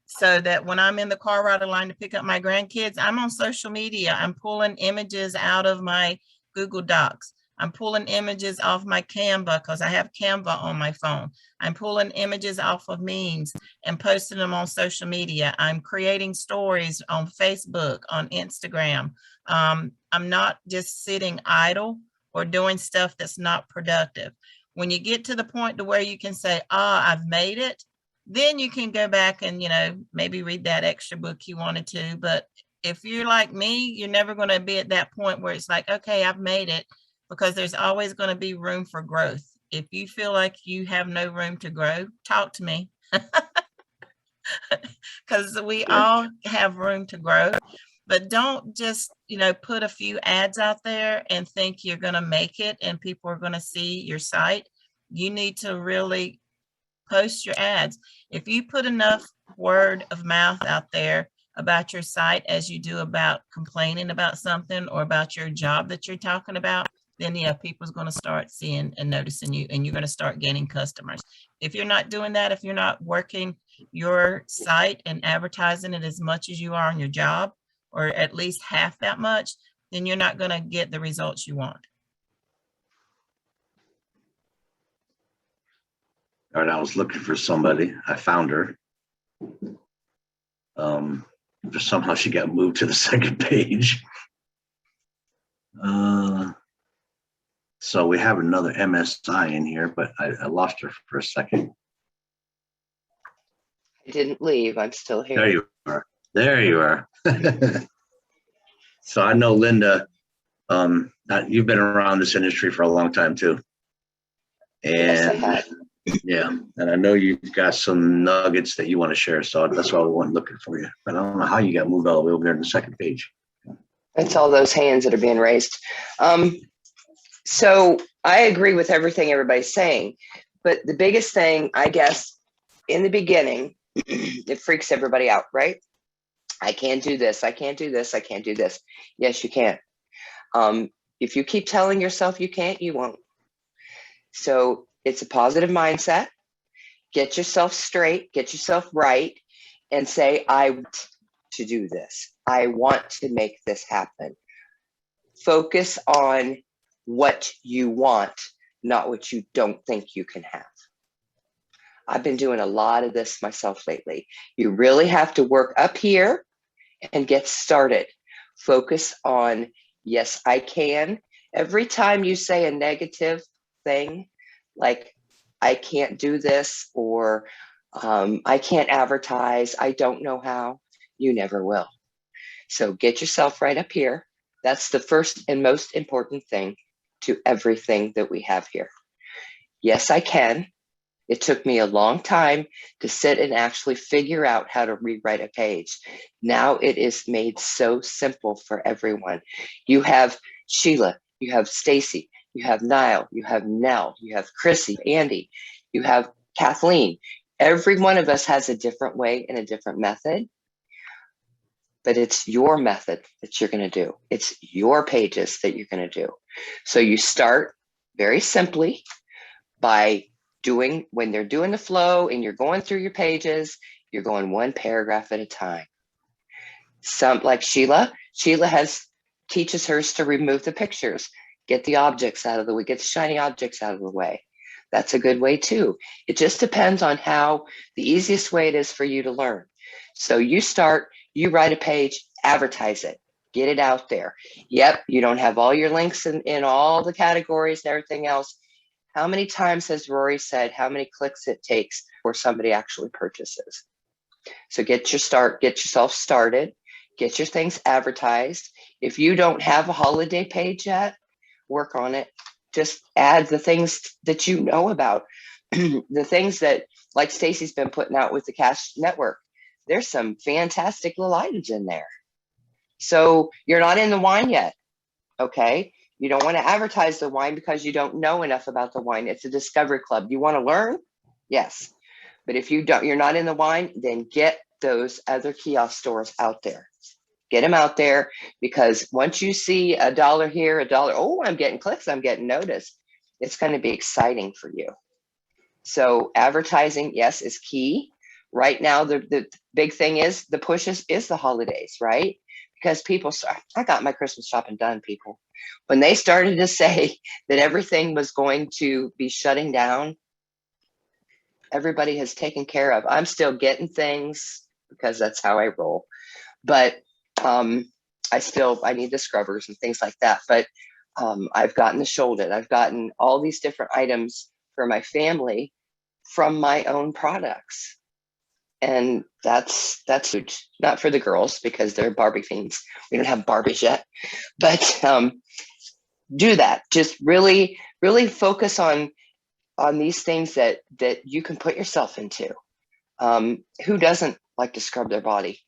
So that when I'm in the car rider line to pick up my grandkids, I'm on social media. I'm pulling images out of my Google Docs. I'm pulling images off my Canva because I have Canva on my phone. I'm pulling images off of memes and posting them on social media. I'm creating stories on Facebook, on Instagram. I'm not just sitting idle or doing stuff that's not productive. When you get to the point to where you can say, I've made it, then you can go back and, maybe read that extra book you wanted to. But if you're like me, you're never going to be at that point where it's like, okay, I've made it, because there's always going to be room for growth. If you feel like you have no room to grow, talk to me. Because we all have room to grow. But don't just, put a few ads out there and think you're going to make it and people are going to see your site. You need to really post your ads. If you put enough word of mouth out there about your site as you do about complaining about something or about your job that you're talking about, then yeah, people's going to start seeing and noticing you, and you're going to start gaining customers. If you're not doing that, if you're not working your site and advertising it as much as you are on your job or at least half that much, then you're not going to get the results you want. All right, I was looking for somebody. I found her. Just somehow she got moved to the second page. So we have another MSI in here, but I lost her for a second. I didn't leave. I'm still here. There you are. There you are. So I know Linda, you've been around this industry for a long time too. And Yes, I have. yeah, and I know you've got some nuggets that you want to share. So that's why we went looking for you. But I don't know how you got moved all the way over there to the second page. It's all those hands that are being raised. So I agree with everything everybody's saying, but the biggest thing, I guess, in the beginning, it freaks everybody out, right? I can't do this. I can't do this. I can't do this. Yes, you can. If you keep telling yourself you can't, you won't. So it's a positive mindset. Get yourself straight, get yourself right, and say, I want to do this. I want to make this happen. Focus on what you want, not what you don't think you can have. I've been doing a lot of this myself lately. You really have to work up here and get started. Focus on, yes, I can. Every time you say a negative thing, like, I can't do this, or I can't advertise, I don't know how, you never will. So get yourself right up here. That's the first and most important thing to everything that we have here. Yes, I can. It took me a long time to sit and actually figure out how to rewrite a page. Now it is made so simple for everyone. You have Sheila, you have Stacy, you have Niall, you have Nell, you have Chrissy, Andy, you have Kathleen. Every one of us has a different way and a different method, but it's your method that you're going to do. It's your pages that you're going to do. So you start very simply by doing, when they're doing the flow and you're going through your pages, you're going one paragraph at a time. Some, like Sheila teaches hers to remove the pictures, get the objects out of the way, get the shiny objects out of the way. That's a good way too. It just depends on how the easiest way it is for you to learn. So you start, you write a page, advertise it, get it out there. Yep, you don't have all your links in all the categories and everything else. How many times has Rory said how many clicks it takes before somebody actually purchases? So get yourself started, get your things advertised. If you don't have a holiday page yet, work on it. Just add the things that you know about. The things that, like Stacy's been putting out with the Cash Network. There's some fantastic little items in there. So you're not in the wine yet, okay? You don't want to advertise the wine because you don't know enough about the wine. It's a discovery club. You want to learn? Yes. But if you're not in the wine, then get those other kiosk stores out there. Get them out there, because once you see $1 here, $1, oh, I'm getting clicks, I'm getting noticed, it's going to be exciting for you. So advertising, yes, is key. Right now, the big thing is the push is the holidays, right? Because people start, I got my Christmas shopping done, people. When they started to say that everything was going to be shutting down, everybody has taken care of. I'm still getting things because that's how I roll. But I need the scrubbers and things like that. But I've gotten the shoulder. I've gotten all these different items for my family from my own products. And that's huge. Not for the girls because they're Barbie fiends. We don't have Barbies yet. But do that. Just really, really focus on these things that you can put yourself into. Who doesn't like to scrub their body?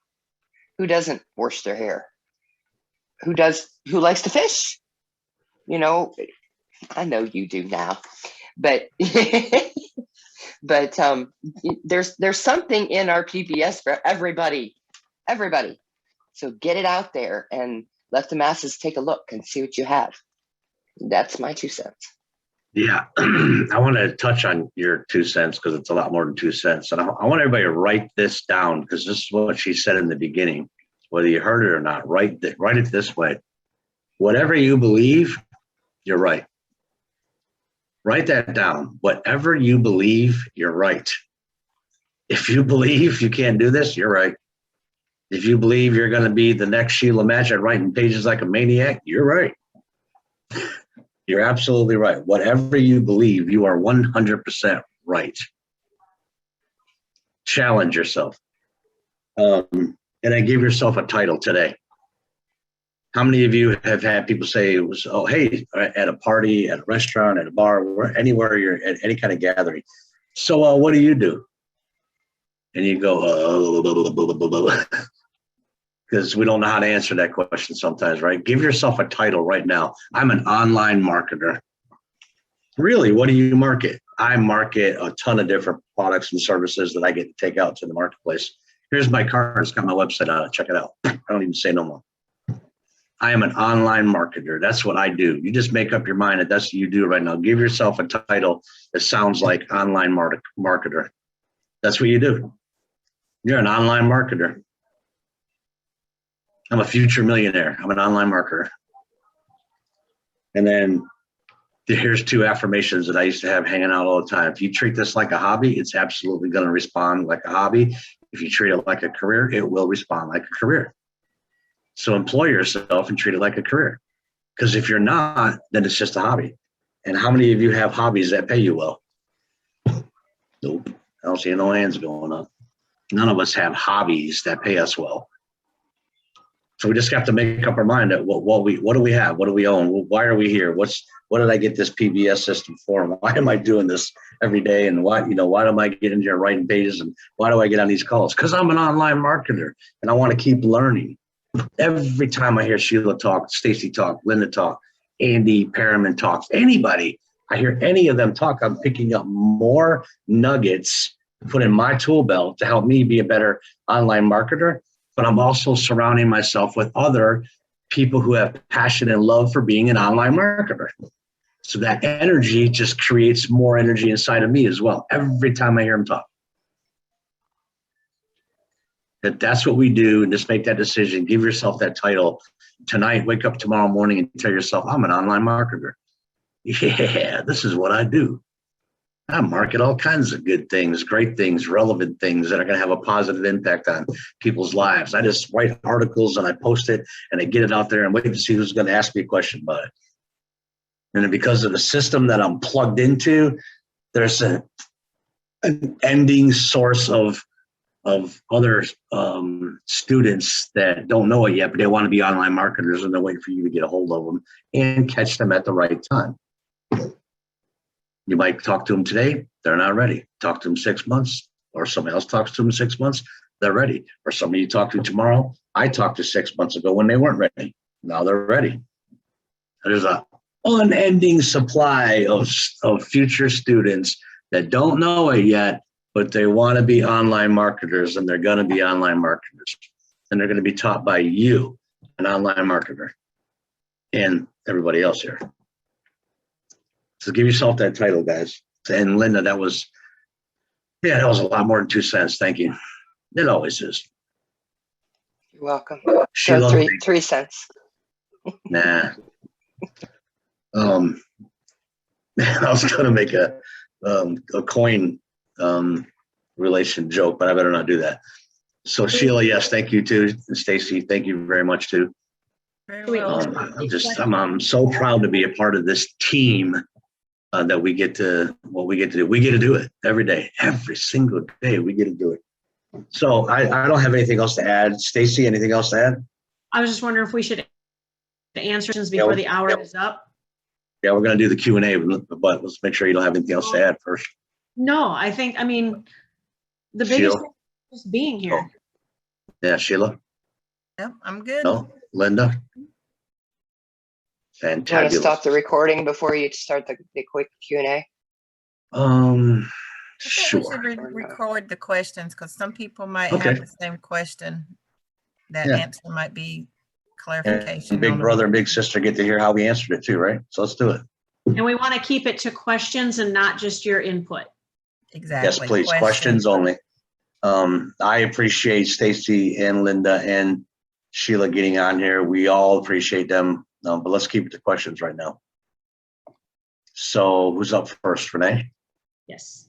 Who doesn't wash their hair? Who likes to fish? You know, I know you do now, but but there's something in our PBS for everybody. So get it out there and let the masses take a look and see what you have. That's my 2 cents. Yeah, I want to touch on your 2 cents because it's a lot more than 2 cents. And I want everybody to write this down because this is what she said in the beginning. whether you heard it or not. Write it this way. Whatever you believe, you're right. Write that down. Whatever you believe, you're right. If you believe you can't do this, you're right. If you believe you're going to be the next Sheila Match at writing pages like a maniac, you're right. You're absolutely right. Whatever you believe, you are 100% right. Challenge yourself. And then give yourself a title today. How many of you have had people say it was, oh, hey, at a party, at a restaurant, at a bar, anywhere you're at any kind of gathering. So what do you do? And you go, because we don't know how to answer that question sometimes, right? Give yourself a title right now. I'm an online marketer. Really, what do you market? I market a ton of different products and services that I get to take out to the marketplace. Here's my card. It's got my website on it. Check it out. I don't even say no more. I am an online marketer. That's what I do. You just make up your mind that that's what you do right now. Give yourself a title that sounds like online marketer. That's what you do. You're an online marketer. I'm a future millionaire. I'm an online marketer. And then here's 2 affirmations that I used to have hanging out all the time. If you treat this like a hobby, it's absolutely going to respond like a hobby. If you treat it like a career, it will respond like a career. So employ yourself and treat it like a career. Because if you're not, then it's just a hobby. And how many of you have hobbies that pay you well? Nope. I don't see no hands going up. None of us have hobbies that pay us well. So we just have to make up our mind that what do we have? What do we own? Why are we here? What did I get this PBS system for? Why am I doing this every day? And why am I getting here writing pages? And why do I get on these calls? Because I'm an online marketer and I want to keep learning. Every time I hear Sheila talk, Stacy talk, Linda talk, Andy Perriman talk, anybody, I hear any of them talk, I'm picking up more nuggets to put in my tool belt to help me be a better online marketer. But I'm also surrounding myself with other people who have passion and love for being an online marketer. So that energy just creates more energy inside of me as well. Every time I hear them talk. That's what we do, and just make that decision. Give yourself that title tonight. Wake up tomorrow morning and tell yourself, I'm an online marketer. Yeah, this is what I do. I market all kinds of good things, great things, relevant things that are going to have a positive impact on people's lives. I just write articles and I post it and I get it out there and wait to see who's going to ask me a question about it. And then because of the system that I'm plugged into, there's an ending source of other students that don't know it yet, but they want to be online marketers and they're waiting for you to get a hold of them and catch them at the right time. You might talk to them today, they're not ready. Talk to them 6 months, or somebody else talks to them 6 months, they're ready. Or somebody you talk to tomorrow, I talked to 6 months ago when they weren't ready. Now they're ready. There's an unending supply of future students that don't know it yet, but they want to be online marketers, and they're going to be online marketers. And they're going to be taught by you, an online marketer, and everybody else here. So give yourself that title, guys. And Linda, that was a lot more than 2 cents. Thank you. It always is. You're welcome. Sheila, So 3 cents. Nah. I was going to make a coin relation joke, but I better not do that. So Sheila, yes, thank you too. And Stacy, thank you very much too. Very well. I'm so proud to be a part of this team that we get to do. We get to do it every day, every single day. We get to do it. So I don't have anything else to add. Stacy, anything else to add? I was just wondering if we should answer questions before the hour is up. Yeah, we're going to do the Q&A, but let's make sure you don't have anything else to add first. No, the biggest thing is just being here. Oh. Yeah, Sheila? Yep, I'm good. No? Linda? Do you want to Fantabulous. stop the recording before you start the quick Q&A? Sure. We should record the questions because some people might Okay. have the same question. That Yeah. answer might be clarification. And big on brother the- and big sister get to hear how we answered it too, right? So let's do it. And we want to keep it to questions and not just your input. Exactly. Yes, please. Questions only. I appreciate Stacy and Linda and Sheila getting on here. We all appreciate them. But let's keep it to questions right now. So who's up first, Renee? Yes.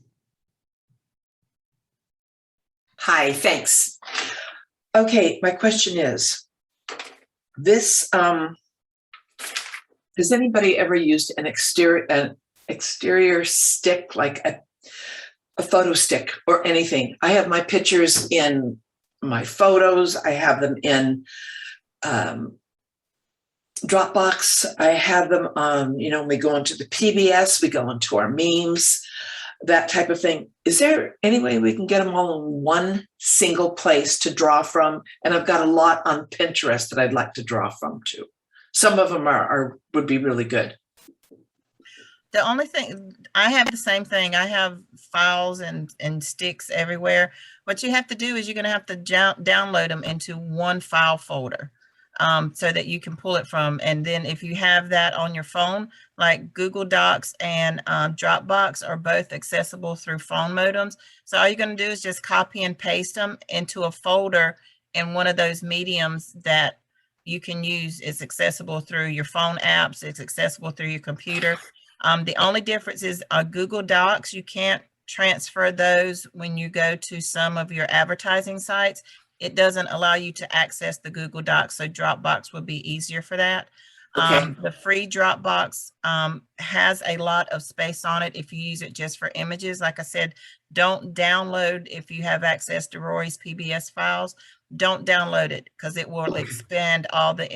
Hi, thanks. Okay, my question is, this, has anybody ever used an exterior stick, like a photo stick or anything? I have my pictures in my photos. I have them in Dropbox. I have them on, we go into the PBS, we go into our memes, that type of thing. Is there any way we can get them all in one single place to draw from? And I've got a lot on Pinterest that I'd like to draw from too. Some of them would be really good. The only thing, I have the same thing. I have files and sticks everywhere. What you have to do is you're going to have to download them into one file folder so that you can pull it from. And then if you have that on your phone, like Google Docs and Dropbox are both accessible through phone modems. So all you're going to do is just copy and paste them into a folder in one of those mediums that you can use. It's accessible through your phone apps. It's accessible through your computer. The only difference is Google Docs, you can't transfer those when you go to some of your advertising sites. It doesn't allow you to access the Google Docs, so Dropbox would be easier for that. Okay. The free Dropbox has a lot of space on it if you use it just for images. Like I said, don't download, if you have access to Rory's PBS files, don't download it because it will expand all the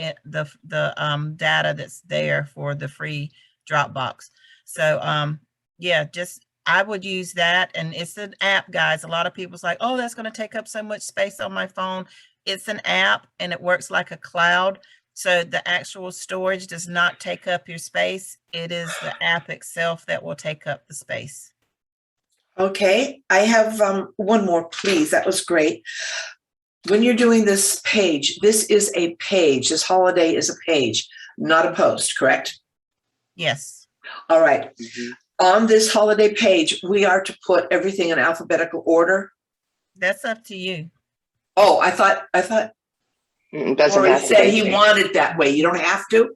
data that's there for the free Dropbox. So yeah, just I would use that. And it's an app, guys. A lot of people's like, oh, that's going to take up so much space on my phone. It's an app and it works like a cloud. So the actual storage does not take up your space. It is the app itself that will take up the space. Okay, I have one more, please. That was great. When you're doing this page, this is a page. This holiday is a page, not a post, correct? Yes. All right. On this holiday page, we are to put everything in alphabetical order. That's up to you. Oh, I thought It doesn't Rory have to said be. he wanted that way. You don't have to.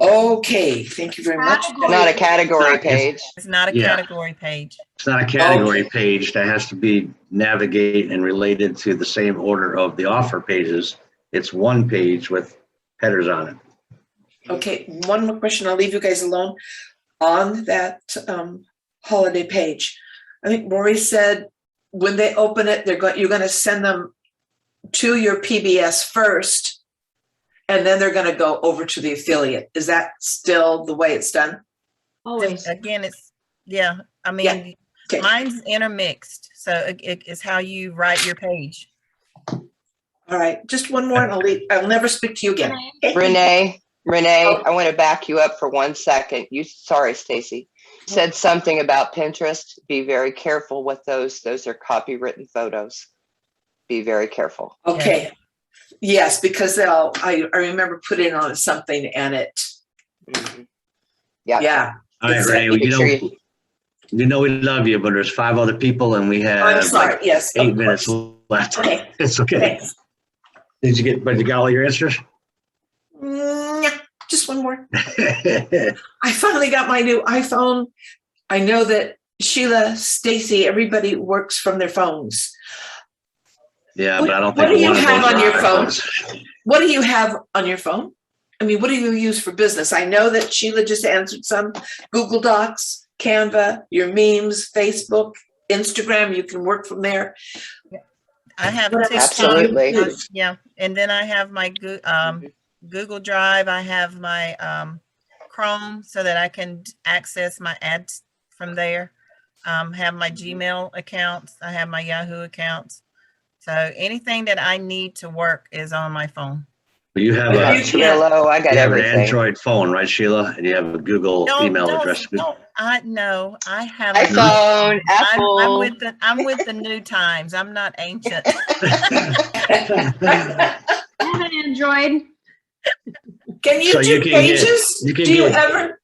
Okay, thank you very much. Not a category page. It's not a Yeah. category page. It's not a category page that has to be navigate and related to the same order of the offer pages. It's one page with headers on it. Okay, one more question. I'll leave you guys alone. On that holiday page, I think Rory said when they open it, you're going to send them to your PBS first, and then they're going to go over to the affiliate. Is that still the way it's done? Always. Again, it's, yeah, I mean, Yeah. Okay. mine's intermixed. So it's how you write your page. All right, just one more and I'll never speak to you again. Renee, Oh. I want to back you up for 1 second. Sorry, Stacy, said something about Pinterest. Be very careful with those. Those are copywritten photos. Be very careful. Okay. Yes, because I remember putting on something and it, Mhm. Yeah. yeah. All right, It's, Renee, make sure you know we love you, but there's 5 other people and we I'm have sorry. like Yes. 8 of minutes course. left. Okay. It's okay. Thanks. But you got all your answers? Just one more. I finally got my new iPhone. I know that Sheila, Stacy, everybody works from their phones. Yeah, What- but I don't what think do you one of have those on are your iPhones. What do you have on your phone? I mean, what do you use for business? I know that Sheila just answered some. Google Docs, Canva, your memes, Facebook, Instagram, you can work from there. I have What TikTok. Absolutely. Yeah. And then I have my Google Drive. I have my Chrome so that I can access my ads from there. Have my Gmail accounts. I have my Yahoo accounts. So anything that I need to work is on my phone. But you have You a can't- Trello, I got you have an everything. Android phone, right, Sheila? And you have a Google email address. No, I have iPhone, I'm Apple. with the new times. I'm not ancient. I have an Android. Can you So do you can get- pages? you can Do you get- ever?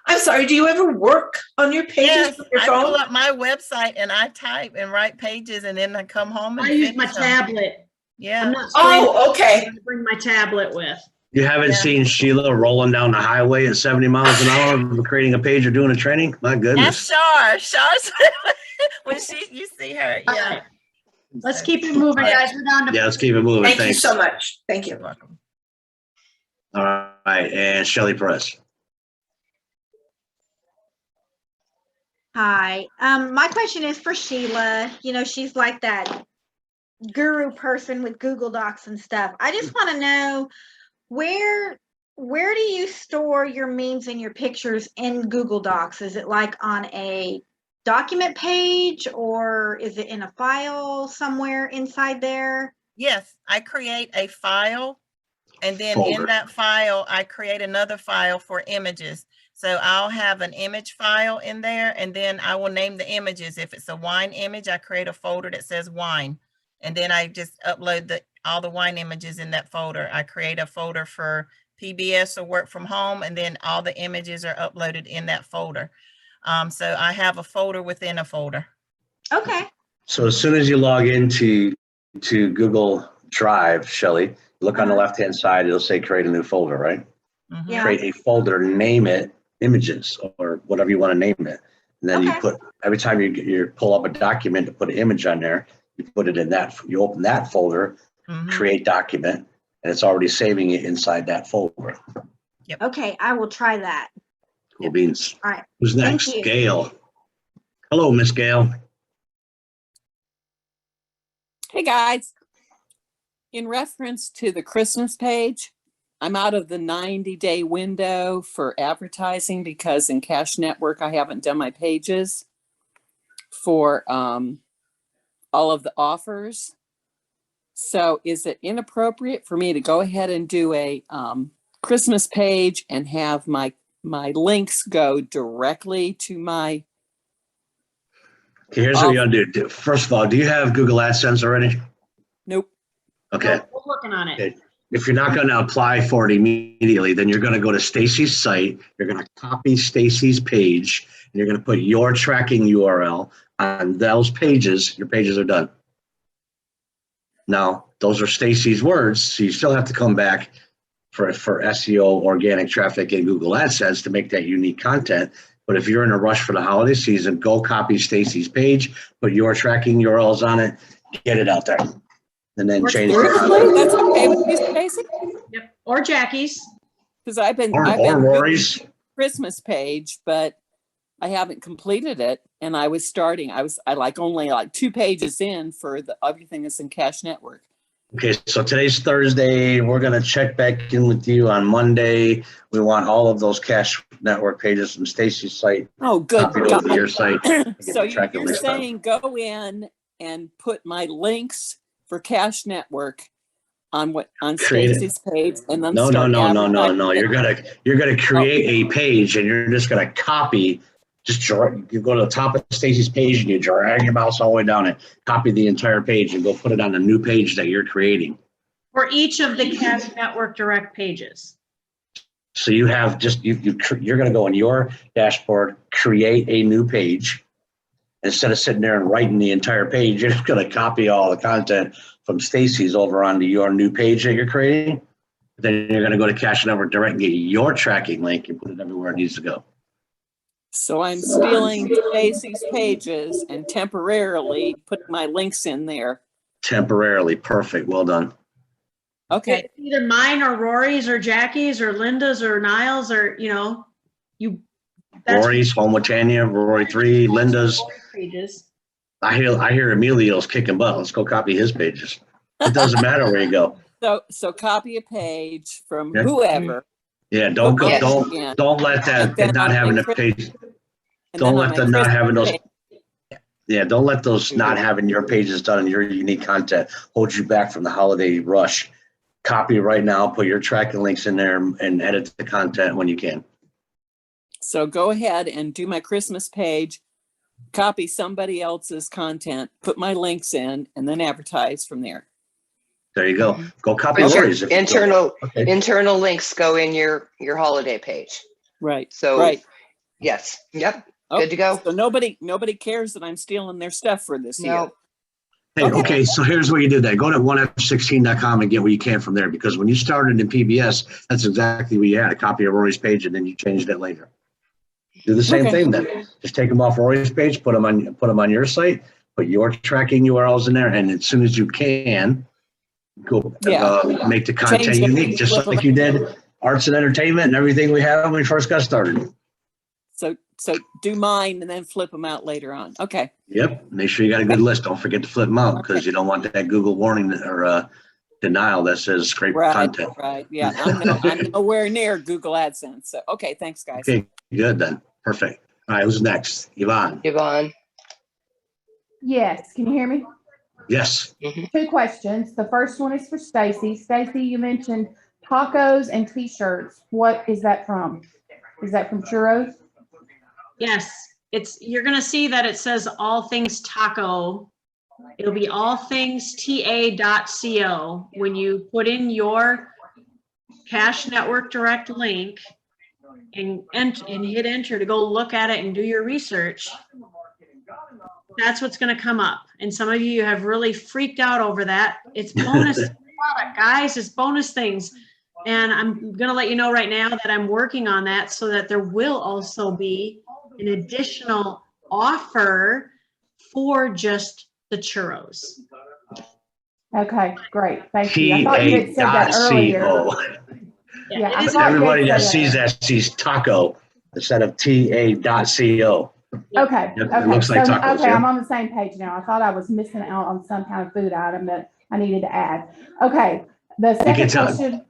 I'm sorry. Do you ever work on your pages Yes, with your I pull phone? up my website and I type and write pages and then I come home and I use my finish them. tablet. Yeah. I'm not. Oh, okay. I'm gonna bring my tablet with. You haven't Yeah. seen Sheila rolling down the highway at 70 miles an hour creating a page or doing a training? My That's goodness. Char's when you see her. All Yeah. right, let's keep it moving, All right. guys. We're down to. Yeah, let's keep it moving. Thank you Thanks. so much. Thank you. You're welcome. All right. And Shelley Perez. Hi. My question is for Sheila. You know, she's like that guru person with Google Docs and stuff. I just want to know where do you store your memes and your pictures in Google Docs? Is it like on a document page or is it in a file somewhere inside there? Yes, I create a file, and then Folder. in that file, I create another file for images. So I'll have an image file in there, and then I will name the images. If it's a wine image, I create a folder that says wine. And then I just upload all the wine images in that folder. I create a folder for PBS or work from home, and then all the images are uploaded in that folder. So I have a folder within a folder. Okay. So as soon as you log into Google Drive, Shelley, look on the left-hand side, it'll say create a new folder, right? Mhm. Yeah. Create a folder, name it images or whatever you want to name it. And then you Okay. put, every time you pull up a document to put an image on there, you put it in that, you open that folder, Mhm. create document, and it's already saving it inside that folder. Okay, I will try that. Cool beans. All right. Who's next? Thank you. Gail. Hello, Miss Gail. Hey guys, in reference to the Christmas page, I'm out of the 90-day window for advertising because in Cash Network, I haven't done my pages for all of the offers. So is it inappropriate for me to go ahead and do a Christmas page and have my links go directly to my? Okay, here's what you want to do. First of all, do you have Google AdSense already? Nope. Okay. We're working on it. Okay. If you're not going to apply for it immediately, then you're going to go to Stacy's site. You're going to copy Stacy's page, and you're going to put your tracking URL on those pages. Your pages are done. Now, those are Stacy's words, so you still have to come back for SEO, organic traffic, and Google AdSense to make that unique content. But if you're in a rush for the holiday season, go copy Stacy's page, put your tracking URLs on it, get it out there, and then change the Seriously? content. That's okay with you, Stacy? Yep. Or Jackie's. Because I've been Or doing Rory's. Christmas page, but I haven't completed it. And I like only like 2 pages in for everything that's in Cash Network. Okay, so today's Thursday. We're going to check back in with you on Monday. We want all of those Cash Network pages from Stacy's site Oh, good copied over to God. your site. So track you're links done. saying go in and put my links for Cash Network on Create it. Stacy's page and then No. start advertising. You're gonna create a page and you're just gonna copy. You go to the top of Stacy's page and you drag your mouse all the way down it, copy the entire page and go put it on a new page that you're creating. For each of the Cash Network direct pages. So you have you're gonna go in your dashboard, create a new page. Instead of sitting there and writing the entire page, you're just gonna copy all the content from Stacy's over onto your new page that you're creating. Then you're gonna go to Cash Network Direct and get your tracking link and put it everywhere it needs to go. So I'm stealing Stacy's pages and temporarily put my links in there. Temporarily, perfect, well done. Okay. It's either mine or Rory's or Jackie's or Linda's or Niles or, that's Rory's, Home with Tanya, Rory 3, Linda's. pages. I hear Emilio's kicking butt. Let's go copy his pages. It doesn't matter where you go. So copy a page from Yeah. whoever. Yeah, don't Okay. let that Then not on having my the page. and Don't then let on them my not Christmas having those. page- Yeah, don't let those not having your pages done and your unique content hold you back from the holiday rush. Copy right now, put your tracking links in there and edit the content when you can. So go ahead and do my Christmas page, copy somebody else's content, put my links in, and then advertise from there. There you go. Go copy But your Rory's. if you go. Okay. internal links go in your holiday page. Right. So Right. yes, yep, Oh, good to go. So nobody cares that I'm stealing their stuff for this year. No, Hey, okay, so here's what you do then. Go to 1f16.com and get what you can from there, because when you started in PBS, that's exactly what you had, a copy of Rory's page, and then you changed it later. Do the same Okay. thing then. Just take them off Rory's page, put them on your site, put your tracking URLs in there, and as soon as you can, go make the content Change them, unique, just flip them. like you did arts and entertainment and everything we had when we first got started. So do mine and then flip them out later on. Okay. Yep. Make sure you got a good list. Don't forget to flip them out, because you don't want that Google warning or denial that says scrape content. Right. Yeah. I'm nowhere near Google AdSense. So, okay. Thanks, guys. Okay, good then. Perfect. All right, who's next? Yvonne. Yvonne. Yes, can you hear me? Yes. Two questions. The first one is for Stacy. Stacy, you mentioned tacos and t-shirts. What is that from? Is that from churros? Yes, you're gonna see that it says all things taco. It'll be all things ta.co. When you put in your Cash Network Direct link and hit enter to go look at it and do your research, that's what's gonna come up. And some of you have really freaked out over that. It's bonus product, guys, it's bonus things. And I'm gonna let you know right now that I'm working on that so that there will also be an additional offer for just the churros. Okay, great. Thank you. I thought you had said that earlier. Yeah, I thought Everybody you had that said sees that sees taco instead of ta.co. Okay, Yep, it okay. looks like tacos, Okay, yeah. I'm on the same page now. I thought I was missing out on some kind of food item that I needed to add. Okay, the second question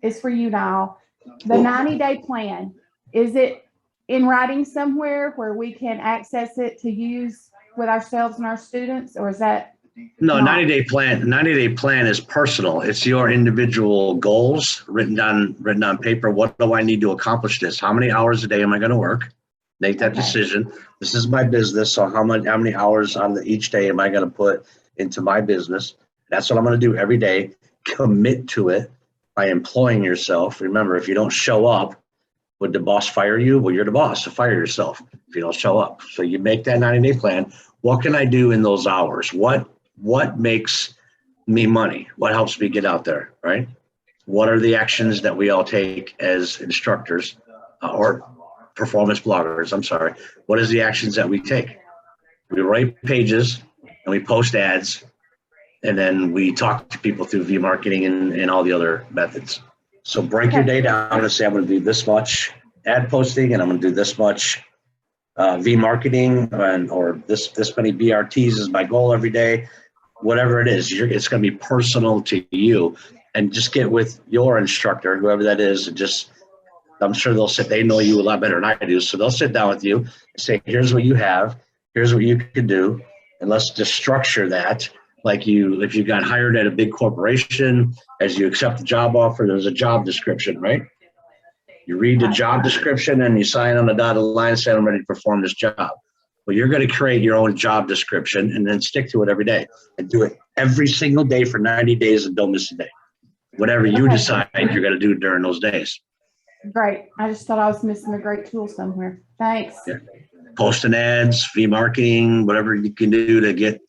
is for you, Niall. The 90-day plan, is it in writing somewhere where we can access it to use with ourselves and our students, or is that? No, not? 90-day plan is personal. It's your individual goals written on paper. What do I need to accomplish this? How many hours a day am I going to work? Make that decision. This is my business. So how many hours on each day am I going to put into my business? That's what I'm going to do every day. Commit to it by employing yourself. Remember, if you don't show up, would the boss fire you? Well, you're the boss, so fire yourself if you don't show up. So you make that 90-day plan. What can I do in those hours? What makes me money? What helps me get out there, right? What are the actions that we all take as instructors or performance bloggers? I'm sorry. What is the actions that we take? We write pages and we post ads, and then we talk to people through V-marketing and all the other methods. So break your day down and say, I'm going to do this much ad posting, and I'm going to do this much V-marketing, or this many BRTs is my goal every day. Whatever it is, it's going to be personal to you. And just get with your instructor, whoever that is, and I'm sure they know you a lot better than I do. So they'll sit down with you and say, here's what you have, here's what you can do, and let's just structure that. Like if you got hired at a big corporation, as you accept the job offer, there's a job description, right? You read the job description and you sign on the dotted line saying, I'm ready to perform this job. Well, you're going to create your own job description and then stick to it every day and do it every single day for 90 days and don't miss a day. Whatever you decide you're going to do during those days. Great. I just thought I was missing a great tool somewhere. Thanks. Yeah. Posting ads, V-marketing, whatever you can do to get,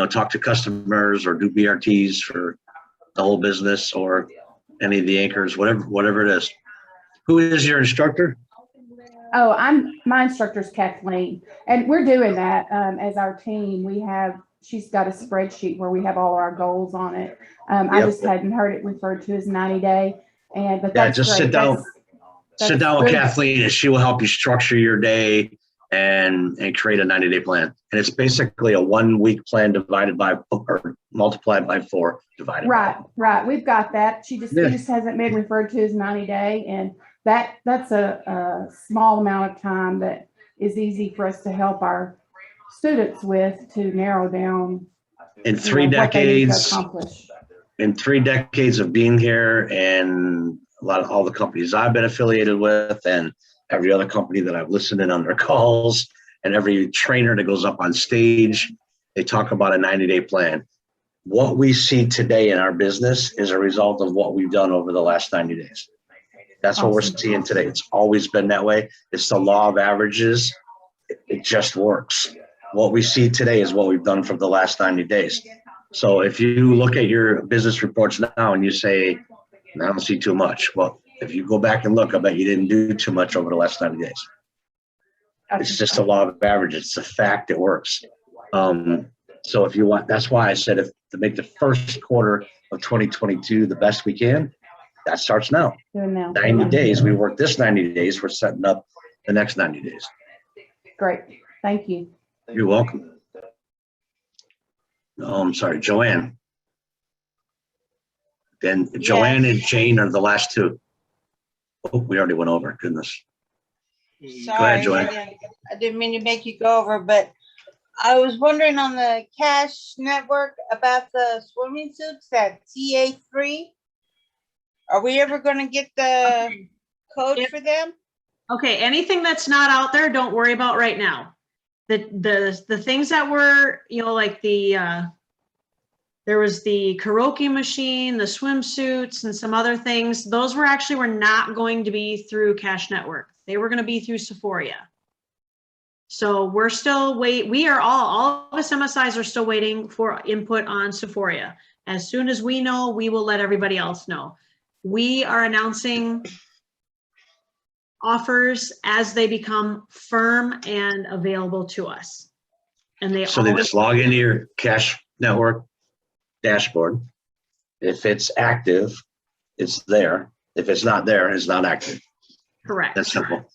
talk to customers or do BRTs for the whole business or any of the anchors, whatever it is. Who is your instructor? Oh, my instructor's Kathleen, and we're doing that as our team. She's got a spreadsheet where we have all our goals on it. I just hadn't heard it referred to as 90-day, but that's just great. Sit down with Kathleen, and she will help you structure your day and create a 90-day plan. And it's basically a 1-week plan divided by or multiplied by 4 divided. Right. We've got that. It just hasn't been referred to as 90-day, and that's a small amount of time that is easy for us to help our students with to narrow down. In 3 decades, of being here, and all the companies I've been affiliated with, and every other company that I've listened in on their calls, and every trainer that goes up on stage, they talk about a 90-day plan. What we see today in our business is a result of what we've done over the last 90 days. That's what we're seeing today. It's always been that way. It's the law of averages. It just works. what we see today is what we've done for the last 90 days. So if you look at your business reports now and you say, I don't see too much. Well, if you go back and look, I bet you didn't do too much over the last 90 days. It's just a law of averages. It's a fact. It works. So if you want, that's why I said if to make the first quarter of 2022 the best we can, that starts now. 90 days. We work this 90 days. We're setting up the next 90 days. Great. Thank you. You're welcome. I'm sorry, Joanne. Then Joanne and Jane are the last two. Oh, we already went over. Goodness. Sorry, Go ahead, Joanne. I didn't mean to make you go over, but I was wondering on the Cash Network about the swimming suits, that TA3. Are we ever going to get the code for them? Okay, anything that's not out there, don't worry about right now. The things that were, like there was the karaoke machine, the swimsuits, and some other things. Those were not going to be through Cash Network. They were going to be through Sephora. So we're still we are all of us MSIs are still waiting for input on Sephora. As soon as we know, we will let everybody else know. We are announcing offers as they become firm and available to us. And they just log into your Cash Network dashboard. If it's active, it's there. If it's not there, it's not active. Correct. That's simple.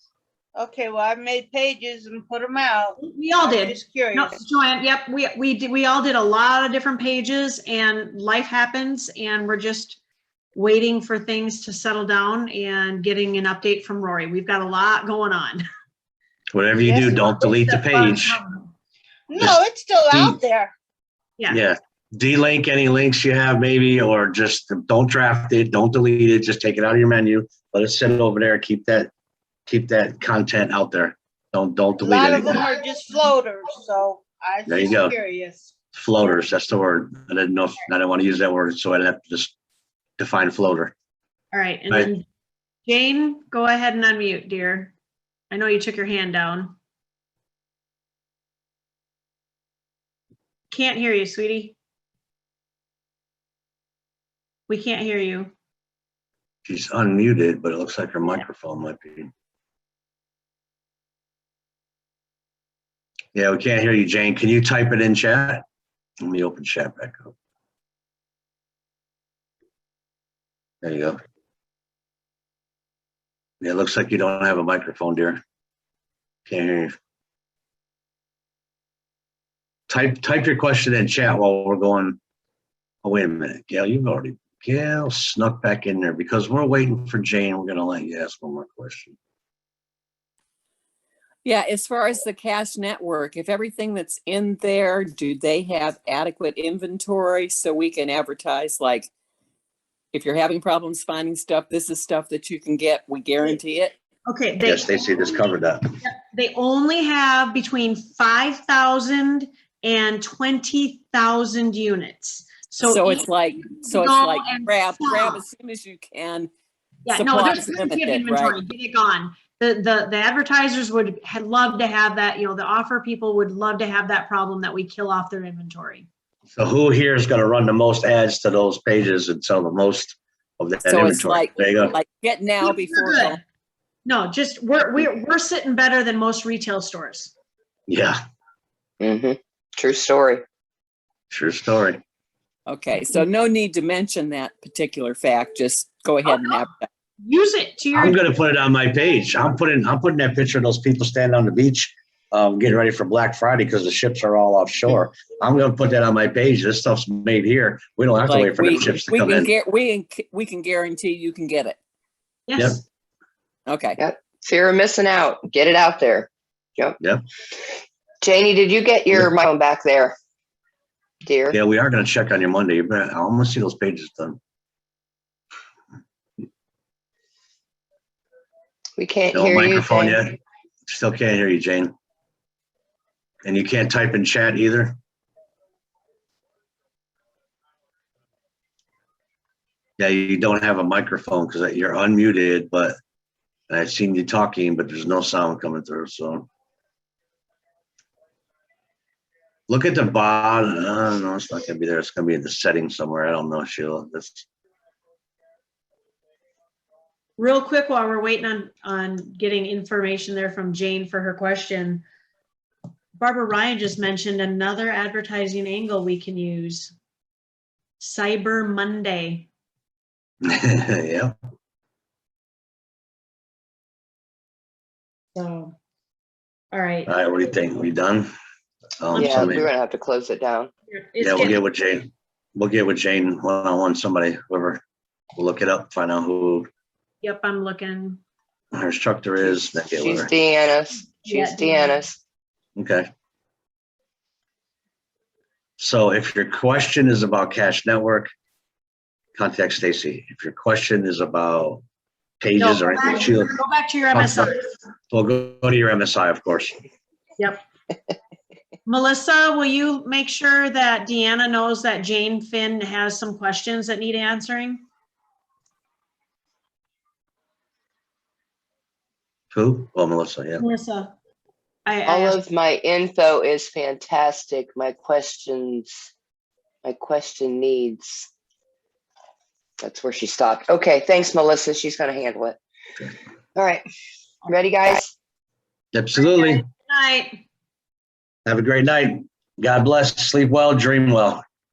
Okay, well, I made pages and put them out. We all did. Just curious. No, Joanne, yep, we all did a lot of different pages, and life happens, and we're just waiting for things to settle down and getting an update from Rory. We've got a lot going on. Whatever you do, don't delete the page. No, it's still out there. Yeah. De-link any links you have maybe, or just don't draft it, don't delete it, just take it out of your menu, let it sit over there, keep that content out there. Don't delete it. A lot of them are just floaters, so I was just curious. Floaters, that's the word. I didn't want to use that word, so I'd have to just define floater. All right, and then Jane, go ahead and unmute, dear. I know you took your hand down. Can't hear you, sweetie. We can't hear you. She's unmuted, but it looks like her microphone might be. Yeah, we can't hear you, Jane. Can you type it in chat? Let me open chat back up. There you go. Yeah, it looks like you don't have a microphone, dear. Can't hear you. Type your question in chat while we're going. Oh, wait a minute, Gail, Gail snuck back in there because we're waiting for Jane. We're gonna let you ask one more question. Yeah, as far as the Cash Network, if everything that's in there, do they have adequate inventory so we can advertise, like, if you're having problems finding stuff, this is stuff that you can get, we guarantee it? Okay. Yes, Stacy just covered that. They only have between 5,000 and 20,000 units. So it's like grab as soon as you can. Yeah, no, there's plenty of inventory. Right? Get it gone. The advertisers had loved to have that. The offer people would love to have that problem that we kill off their inventory. So who here is going to run the most ads to those pages and sell the most of that inventory? It's like, there you go. Like get now before. No, just we're sitting better than most retail stores. Yeah. Mm-hmm. True story. True story. Okay, so no need to mention that particular fact. Just go ahead and advertise. Use it to your. I'm going to put it on my page. I'm putting that picture of those people standing on the beach, getting ready for Black Friday because the ships are all offshore. I'm going to put that on my page. This stuff's made here. We don't have to wait for the ships to come in. We can guarantee you can get it. Yes. Yep. Okay. Yep. Fear of missing out. Get it out there. Yep. Yep. Janie, did you get your microphone back there, dear? Yeah, we are going to check on you Monday. I almost see those pages done. We can't No hear microphone you. yet. Still can't hear you, Jane. And you can't type in chat either. Yeah, you don't have a microphone because you're unmuted, but I've seen you talking, but there's no sound coming through. So Look at the bottom. No, it's not gonna be there. It's gonna be in the settings somewhere. I don't know, Sheila. That's Real quick, while we're waiting on getting information there from Jane for her question, Barbara Ryan just mentioned another advertising angle we can use. Cyber Monday. yeah. So, all right. All right, what do you think? We done? Yeah, Somebody- we're gonna have to close it down. It's yeah, we'll getting- get with Jane. We'll get with Jane one-on-one, somebody, whoever. We'll look it up, find out who Yep, I'm looking. our instructor is. Then get with She's her. Deanna's. Yeah, She's Deanna's. Okay. So if your question is about Cash Network, contact Stacy. If your question is about pages No, or anything, Sheila, go back to your MSI. we'll go to your MSI, of course. Yep. Melissa, will you make sure that Deanna knows that Jane Finn has some questions that need answering? Who? Oh, Melissa, yeah. Melissa. I All asked, of my info is fantastic. My question needs. That's where she stopped. Okay, thanks, Melissa. She's gonna handle it. All right. Ready, guys? Absolutely. good night. Have a great night. God bless. Sleep well, dream well.